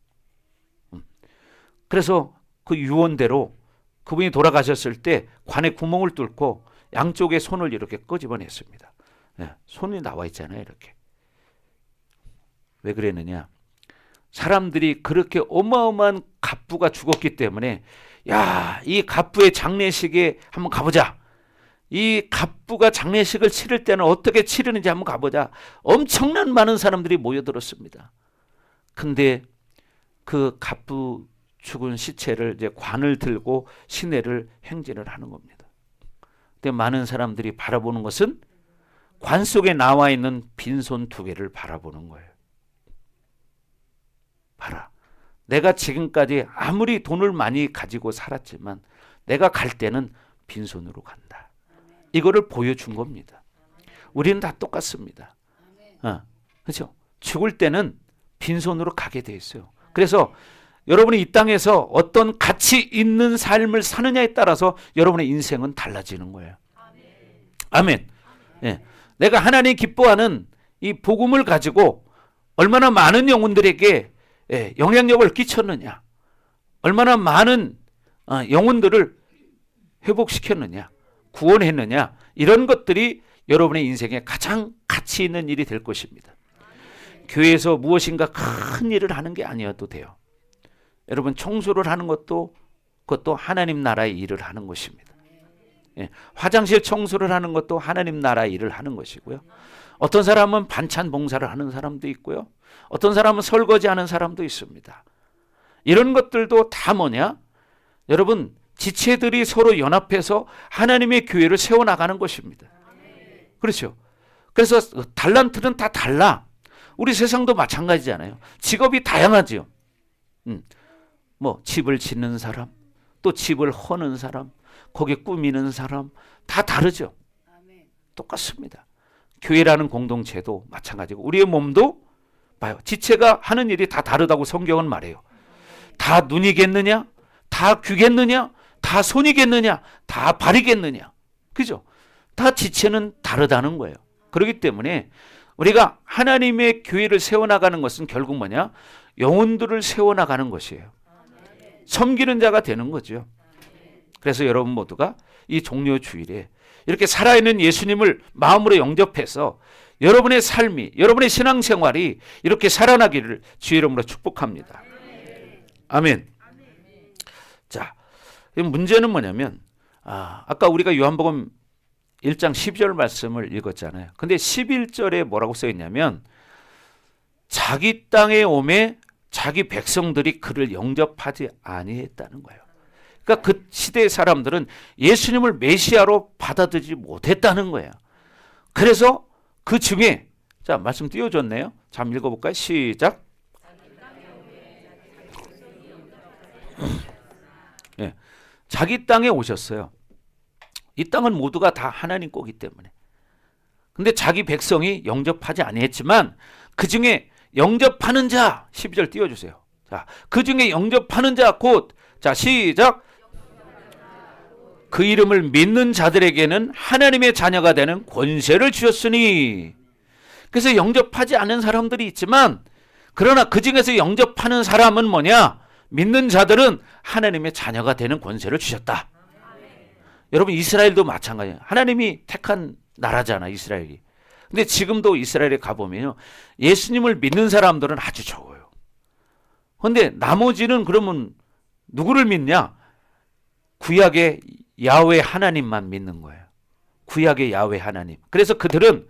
그래서 그 유언대로 그분이 돌아가셨을 때 관에 구멍을 뚫고 양쪽에 손을 이렇게 끄집어냈습니다. 손이 나와 있잖아요, 이렇게. 왜 그랬느냐? 사람들이 그렇게 어마어마한 갑부가 죽었기 때문에, 야, 이 갑부의 장례식에 한번 가보자. 이 갑부가 장례식을 치를 때는 어떻게 치르는지 한번 가보자. 엄청난 많은 사람들이 모여들었습니다. 근데 그 갑부 죽은 시체를 이제 관을 들고 시내를 행진을 하는 겁니다. 근데 많은 사람들이 바라보는 것은 관 속에 나와 있는 빈손 2개를 바라보는 거예요. 봐라. 내가 지금까지 아무리 돈을 많이 가지고 살았지만 내가 갈 때는 빈손으로 간다. 이거를 보여준 겁니다. 우리는 다 똑같습니다. 그렇죠? 죽을 때는 빈손으로 가게 돼 있어요. 그래서 여러분이 이 땅에서 어떤 가치 있는 삶을 사느냐에 따라서 여러분의 인생은 달라지는 거예요. 아멘. 예. 내가 하나님 기뻐하는 이 복음을 가지고 얼마나 많은 영혼들에게 영향력을 끼쳤느냐, 얼마나 많은 영혼들을 회복시켰느냐, 구원했느냐, 이런 것들이 여러분의 인생에 가장 가치 있는 일이 될 것입니다. 교회에서 무엇인가 큰 일을 하는 게 아니어도 돼요. 여러분, 청소를 하는 것도 그것도 하나님 나라의 일을 하는 것입니다. 예, 화장실 청소를 하는 것도 하나님 나라 일을 하는 것이고요. 어떤 사람은 반찬 봉사를 하는 사람도 있고요. 어떤 사람은 설거지하는 사람도 있습니다. 이런 것들도 다 뭐냐? 여러분, 지체들이 서로 연합해서 하나님의 교회를 세워나가는 것입니다. 그렇죠? 그래서 달란트는 다 달라. 우리 세상도 마찬가지잖아요. 직업이 다양하죠. 뭐 집을 짓는 사람, 또 집을 허는 사람, 거기 꾸미는 사람 다 다르죠. 똑같습니다. 교회라는 공동체도 마찬가지고 우리의 몸도 봐요. 지체가 하는 일이 다 다르다고 성경은 말해요. 다 눈이겠느냐? 다 귀겠느냐? 다 손이겠느냐? 다 발이겠느냐? 그죠? 다 지체는 다르다는 거예요. 그렇기 때문에 우리가 하나님의 교회를 세워나가는 것은 결국 뭐냐? 영혼들을 세워나가는 것이에요. 섬기는 자가 되는 거죠. 그래서 여러분 모두가 이 종려 주일에 이렇게 살아있는 예수님을 마음으로 영접해서 여러분의 삶이, 여러분의 신앙생활이 이렇게 살아나기를 주의 이름으로 축복합니다. 아멘. 자, 문제는 뭐냐면 아까 우리가 요한복음 1장 12절 말씀을 읽었잖아요. 근데 11절에 뭐라고 써 있냐면 자기 땅에 오매 자기 백성들이 그를 영접하지 아니했다는 거예요. 그러니까 그 시대의 사람들은 예수님을 메시아로 받아들이지 못했다는 거예요. 그래서 그 중에 자 말씀 띄워줬네요. 자 한번 읽어볼까요? 시작. 예, 자기 땅에 오셨어요. 이 땅은 모두가 다 하나님 거기 때문에. 근데 자기 백성이 영접하지 아니했지만 그 중에 영접하는 자 12절 띄워주세요. 자, 그 중에 영접하는 자 곧 자 시작. 그 이름을 믿는 자들에게는 하나님의 자녀가 되는 권세를 주셨으니. 그래서 영접하지 않은 사람들이 있지만 그러나 그 중에서 영접하는 사람은 뭐냐? 믿는 자들은 하나님의 자녀가 되는 권세를 주셨다. 여러분 이스라엘도 마찬가지예요. 하나님이 택한 나라잖아 이스라엘이. 근데 지금도 이스라엘에 가보면요. 예수님을 믿는 사람들은 아주 적어요. 근데 나머지는 그러면 누구를 믿냐? 구약의 야훼 하나님만 믿는 거예요. 구약의 야훼 하나님. 그래서 그들은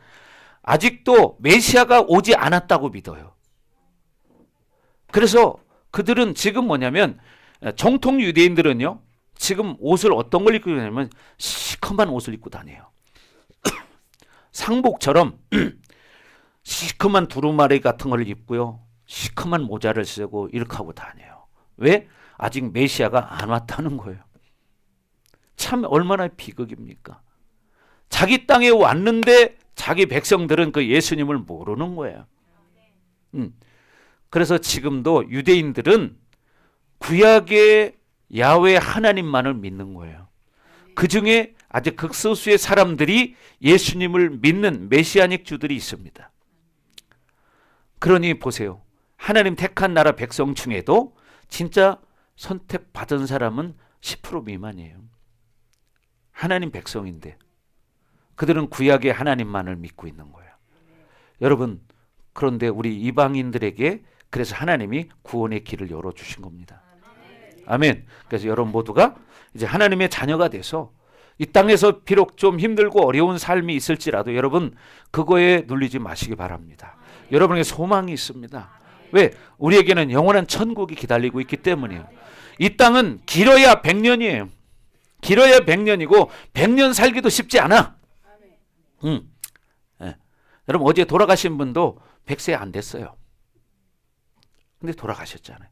아직도 메시아가 오지 않았다고 믿어요. 그래서 그들은 지금 뭐냐면 정통 유대인들은요. 지금 옷을 어떤 걸 입고 다니냐면 시커먼 옷을 입고 다녀요. 상복처럼 시커먼 두루마리 같은 걸 입고요. 시커먼 모자를 쓰고 이렇게 하고 다녀요. 왜? 아직 메시아가 안 왔다는 거예요. 참 얼마나 비극입니까? 자기 땅에 왔는데 자기 백성들은 그 예수님을 모르는 거예요. 그래서 지금도 유대인들은 구약의 야훼 하나님만을 믿는 거예요. 그 중에 아주 극소수의 사람들이 예수님을 믿는 메시아닉 주들이 있습니다. 그러니 보세요. 하나님 택한 나라 백성 중에도 진짜 선택받은 사람은 10% 미만이에요. 하나님 백성인데 그들은 구약의 하나님만을 믿고 있는 거예요. 여러분 그런데 우리 이방인들에게 그래서 하나님이 구원의 길을 열어주신 겁니다. 아멘. 그래서 여러분 모두가 이제 하나님의 자녀가 돼서 이 땅에서 비록 좀 힘들고 어려운 삶이 있을지라도 여러분 그거에 눌리지 마시기 바랍니다. 여러분에게 소망이 있습니다. 왜? 우리에게는 영원한 천국이 기다리고 있기 때문이에요. 이 땅은 길어야 100년이에요. 길어야 100년이고 100년 살기도 쉽지 않아. 네. 여러분 어제 돌아가신 분도 100세 안 됐어요. 근데 돌아가셨잖아요.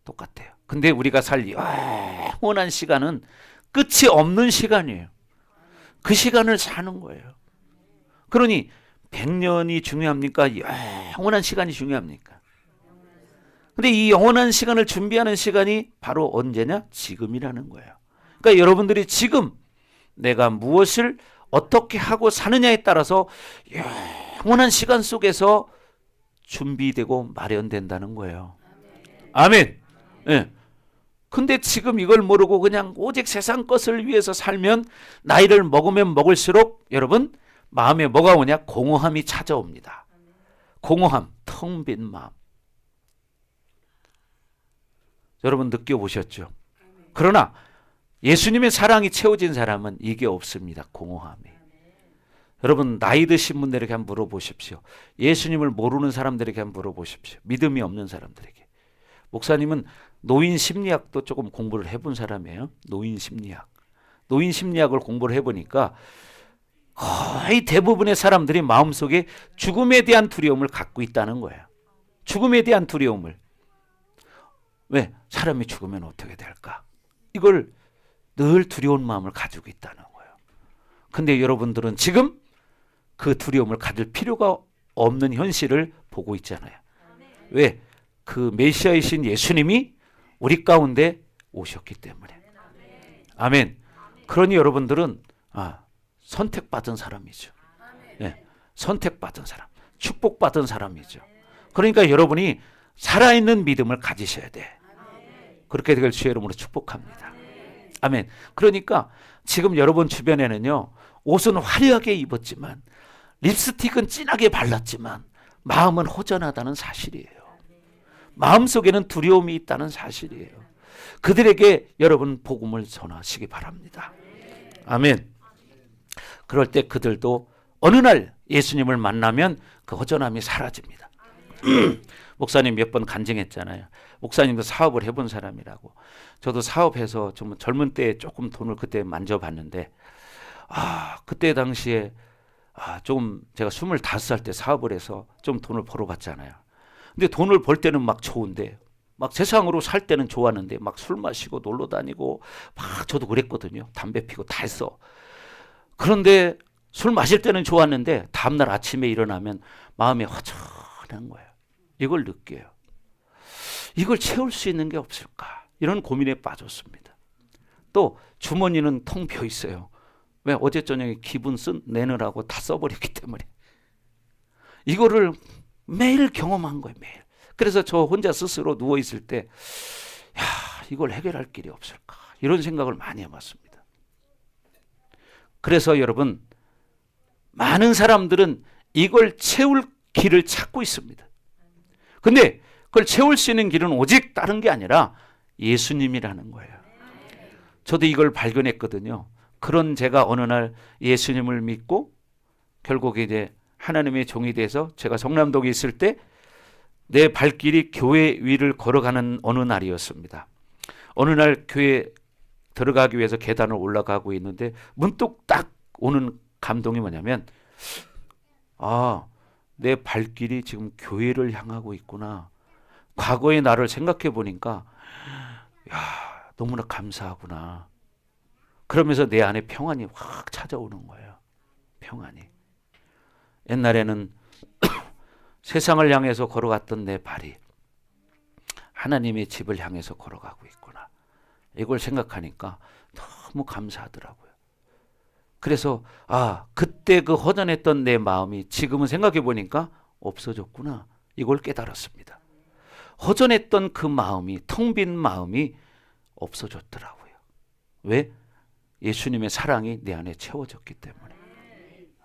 똑같아요. 근데 우리가 살 영원한 시간은 끝이 없는 시간이에요. 그 시간을 사는 거예요. 그러니 100년이 중요합니까? 영원한 시간이 중요합니까? 근데 이 영원한 시간을 준비하는 시간이 바로 언제냐? 지금이라는 거예요. 그러니까 여러분들이 지금 내가 무엇을 어떻게 하고 사느냐에 따라서 영원한 시간 속에서 준비되고 마련된다는 거예요. 아멘. 네. 근데 지금 이걸 모르고 그냥 오직 세상 것을 위해서 살면 나이를 먹으면 먹을수록 여러분 마음에 뭐가 오냐? 공허함이 찾아옵니다. 공허함, 텅 빈 마음. 여러분 느껴보셨죠? 그러나 예수님의 사랑이 채워진 사람은 이게 없습니다. 공허함이. 여러분 나이 드신 분들에게 한번 물어보십시오. 예수님을 모르는 사람들에게 한번 물어보십시오. 믿음이 없는 사람들에게. 목사님은 노인 심리학도 조금 공부를 해본 사람이에요. 노인 심리학. 노인 심리학을 공부를 해보니까 거의 대부분의 사람들이 마음속에 죽음에 대한 두려움을 갖고 있다는 거예요. 죽음에 대한 두려움을. 왜? 사람이 죽으면 어떻게 될까? 이걸 늘 두려운 마음을 가지고 있다는 거예요. 근데 여러분들은 지금 그 두려움을 가질 필요가 없는 현실을 보고 있잖아요. 왜? 그 메시아이신 예수님이 우리 가운데 오셨기 때문에. 아멘. 그러니 여러분들은 선택받은 사람이죠. 네, 선택받은 사람, 축복받은 사람이죠. 그러니까 여러분이 살아있는 믿음을 가지셔야 돼. 그렇게 될 주의 이름으로 축복합니다. 아멘. 그러니까 지금 여러분 주변에는요, 옷은 화려하게 입었지만 립스틱은 진하게 발랐지만 마음은 허전하다는 사실이에요. 마음속에는 두려움이 있다는 사실이에요. 그들에게 여러분 복음을 전하시기 바랍니다. 아멘. 그럴 때 그들도 어느 날 예수님을 만나면 그 허전함이 사라집니다. 목사님 몇 번 간증했잖아요. 목사님도 사업을 해본 사람이라고. 저도 사업해서 좀 젊은 때에 조금 돈을 그때 만져봤는데 그때 당시에 조금 제가 25살 때 사업을 해서 좀 돈을 벌어봤잖아요. 근데 돈을 벌 때는 막 좋은데 막 세상으로 살 때는 좋았는데 막 술 마시고 놀러 다니고 막 저도 그랬거든요. 담배 피고 다 했어. 그런데 술 마실 때는 좋았는데 다음날 아침에 일어나면 마음이 허전한 거예요. 이걸 느껴요. 이걸 채울 수 있는 게 없을까? 이런 고민에 빠졌습니다. 또 주머니는 텅 비어 있어요. 왜? 어제 저녁에 기분 내느라고 다 써버렸기 때문에. 이거를 매일 경험한 거예요. 매일. 그래서 저 혼자 스스로 누워있을 때 이걸 해결할 길이 없을까? 이런 생각을 많이 해봤습니다. 그래서 여러분 많은 사람들은 이걸 채울 길을 찾고 있습니다. 근데 그걸 채울 수 있는 길은 오직 다른 게 아니라 예수님이라는 거예요. 저도 이걸 발견했거든요. 그런 제가 어느 날 예수님을 믿고 결국 이제 하나님의 종이 돼서 제가 성남동에 있을 때 내 발길이 교회 위를 걸어가는 어느 날이었습니다. 어느 날 교회 들어가기 위해서 계단을 올라가고 있는데 문득 딱 오는 감동이 뭐냐면 내 발길이 지금 교회를 향하고 있구나. 과거의 나를 생각해 보니까 너무나 감사하구나. 그러면서 내 안에 평안이 확 찾아오는 거예요. 평안이. 옛날에는 세상을 향해서 걸어갔던 내 발이 하나님의 집을 향해서 걸어가고 있구나. 이걸 생각하니까 너무 감사하더라고요. 그래서 그때 그 허전했던 내 마음이 지금은 생각해 보니까 없어졌구나. 이걸 깨달았습니다. 허전했던 그 마음이, 텅 빈 마음이 없어졌더라고요. 왜? 예수님의 사랑이 내 안에 채워졌기 때문에.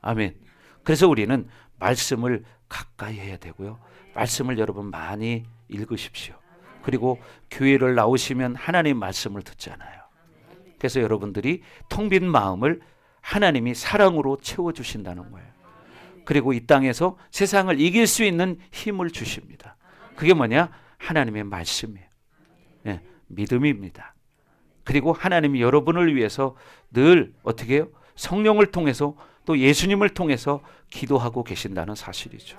아멘. 그래서 우리는 말씀을 가까이 해야 되고요. 말씀을 여러분 많이 읽으십시오. 그리고 교회를 나오시면 하나님 말씀을 듣잖아요. 그래서 여러분들이 텅 빈 마음을 하나님이 사랑으로 채워주신다는 거예요. 그리고 이 땅에서 세상을 이길 수 있는 힘을 주십니다. 그게 뭐냐? 하나님의 말씀이에요. 믿음입니다. 그리고 하나님이 여러분을 위해서 늘 어떻게 해요? 성령을 통해서 또 예수님을 통해서 기도하고 계신다는 사실이죠.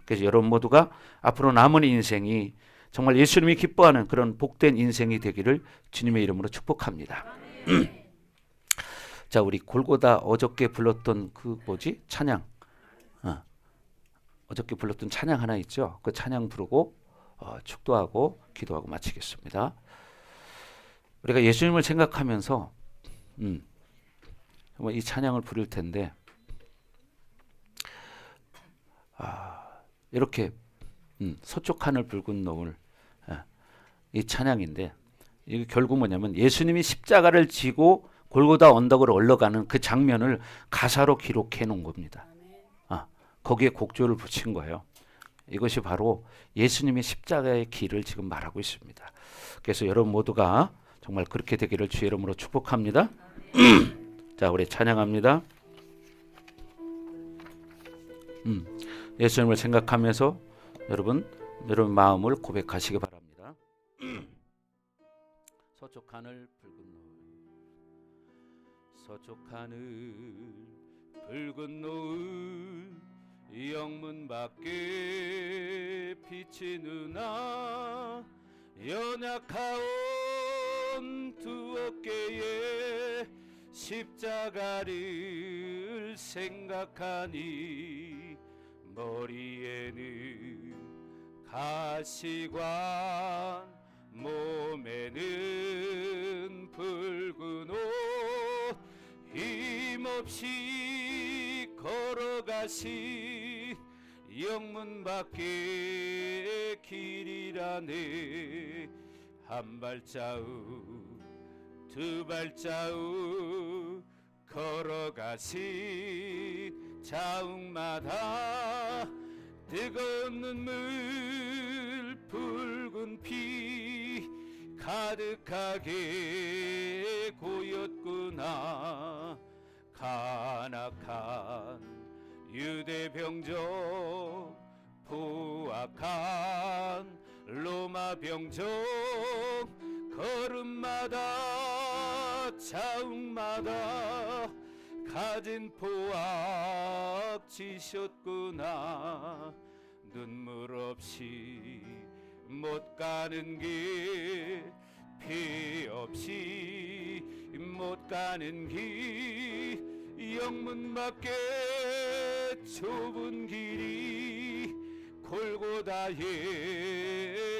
그래서 여러분 모두가 앞으로 남은 인생이 정말 예수님이 기뻐하는 그런 복된 인생이 되기를 주님의 이름으로 축복합니다. 자, 우리 골고다 어저께 불렀던 그 찬양. 어저께 불렀던 찬양 하나 있죠. 그 찬양 부르고 축도하고 기도하고 마치겠습니다. 우리가 예수님을 생각하면서 정말 이 찬양을 부를 텐데 이렇게 서쪽 하늘 붉은 노을 이 찬양인데 이게 결국 뭐냐면 예수님이 십자가를 지고 골고다 언덕을 올라가는 그 장면을 가사로 기록해 놓은 겁니다. 거기에 곡조를 붙인 거예요. 이것이 바로 예수님의 십자가의 길을 지금 말하고 있습니다. 그래서 여러분 모두가 정말 그렇게 되기를 주의 이름으로 축복합니다. 자, 우리 찬양합니다. 예수님을 생각하면서 여러분 마음을 고백하시기 바랍니다. 서쪽 하늘 붉은 노을, 서쪽 하늘 붉은 노을, 영문 밖에 비치누나, 연약하온 두 어깨에 십자가를 생각하니, 머리에는 가시관, 몸에는 붉은 옷, 힘없이 걸어가신 영문 밖의 길이라네. 한 발자국 두 발자국 걸어가신 자욱마다 뜨거운 눈물 붉은 피 가득하게 고였구나. 간악한 유대 병정, 포악한 로마 병정, 걸음마다 자욱마다 가진 포악 지셨구나. 눈물 없이 못 가는 길, 피 없이 못 가는 길, 영문 밖에 좁은 길이 골고다의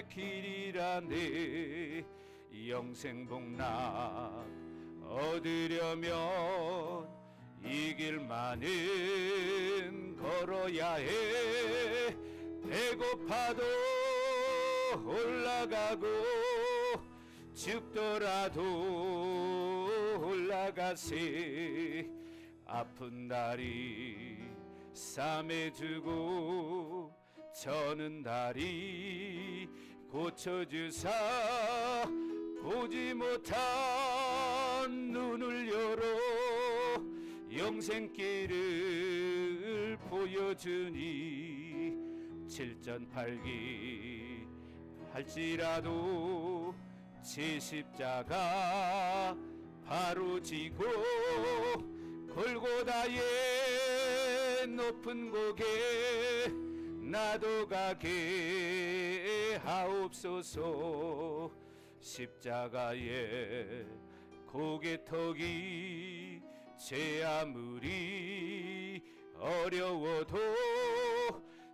길이라네. 영생복락 얻으려면 이 길만은 걸어야 해. 배고파도 올라가고 죽더라도 올라가세. 아픈 다리 싸매주고 저는 다리 고쳐주사, 보지 못한 눈을 열어 영생길을 보여주니, 칠전팔기 할지라도 제 십자가 바로 지고, 골고다의 높은 고개 나도 가게 하옵소서. 십자가의 고개턱이 제 아무리 어려워도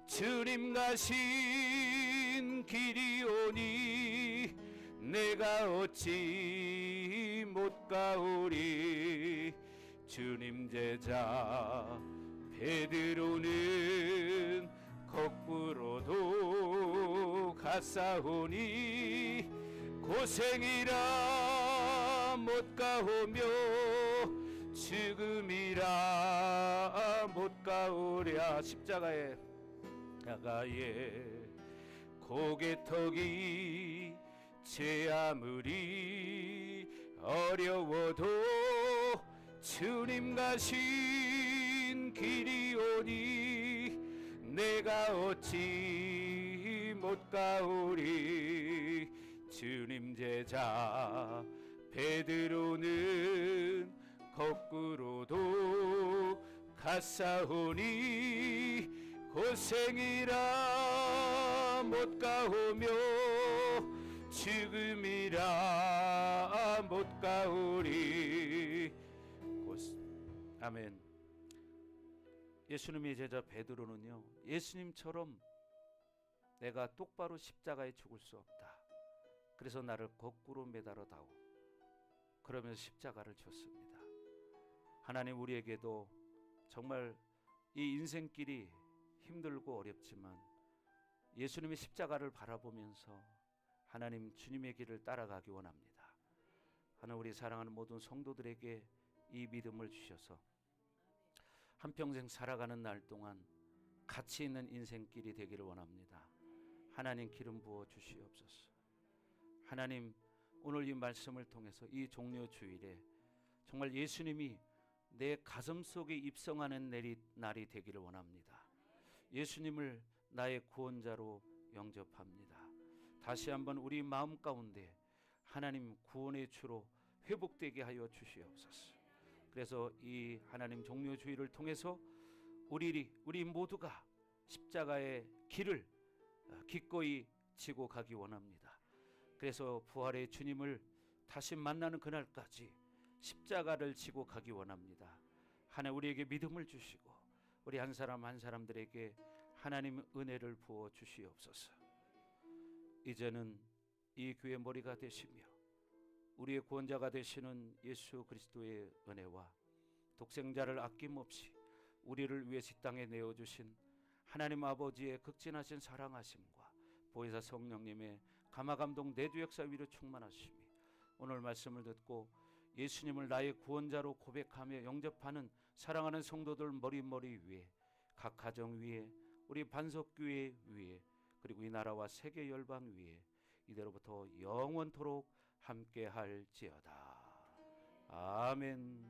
주님 가신 길이 오니, 내가 어찌 못 가오리. 주님 제자 베드로는 거꾸로도 갔사오니, 고생이라 못 가오며 죽음이라 못 가오랴. 십자가의 고개턱이 제 아무리 어려워도 주님 가신 길이 오니, 내가 어찌 못 가오리. 주님 제자 베드로는 거꾸로도 갔사오니, 고생이라 못 가오며 죽음이라 못 가오리. 아멘. 예수님의 제자 베드로는요, 예수님처럼 내가 똑바로 십자가에 죽을 수 없다, 그래서 나를 거꾸로 매달아다오, 그러면서 십자가를 줬습니다. 하나님 우리에게도 정말 이 인생길이 힘들고 어렵지만 예수님의 십자가를 바라보면서 하나님 주님의 길을 따라가기 원합니다. 하나님 우리 사랑하는 모든 성도들에게 이 믿음을 주셔서 한평생 살아가는 날 동안 가치 있는 인생길이 되기를 원합니다. 하나님 기름 부어 주시옵소서. 하나님 오늘 이 말씀을 통해서 이 종려 주일에 정말 예수님이 내 가슴 속에 입성하는 날이 되기를 원합니다. 예수님을 나의 구원자로 영접합니다. 다시 한번 우리 마음 가운데 하나님 구원의 주로 회복되게 하여 주시옵소서. 그래서 이 하나님 종려 주일을 통해서 우리 모두가 십자가의 길을 기꺼이 지고 가기 원합니다. 그래서 부활의 주님을 다시 만나는 그날까지 십자가를 지고 가기 원합니다. 하나님 우리에게 믿음을 주시고 우리 한 사람 한 사람들에게 하나님의 은혜를 부어 주시옵소서. 이제는 이 교회 머리가 되시며 우리의 구원자가 되시는 예수 그리스도의 은혜와 독생자를 아낌없이 우리를 위해 이 땅에 내어주신 하나님 아버지의 극진하신 사랑하심과 보혜사 성령님의 감화감동 내주 역사 위로 충만하심이 오늘 말씀을 듣고 예수님을 나의 구원자로 고백하며 영접하는 사랑하는 성도들 머리 위에, 각 가정 위에, 우리 반석교회 위에, 그리고 이 나라와 세계 열방 위에 이대로부터 영원토록 함께 할지어다. 아멘.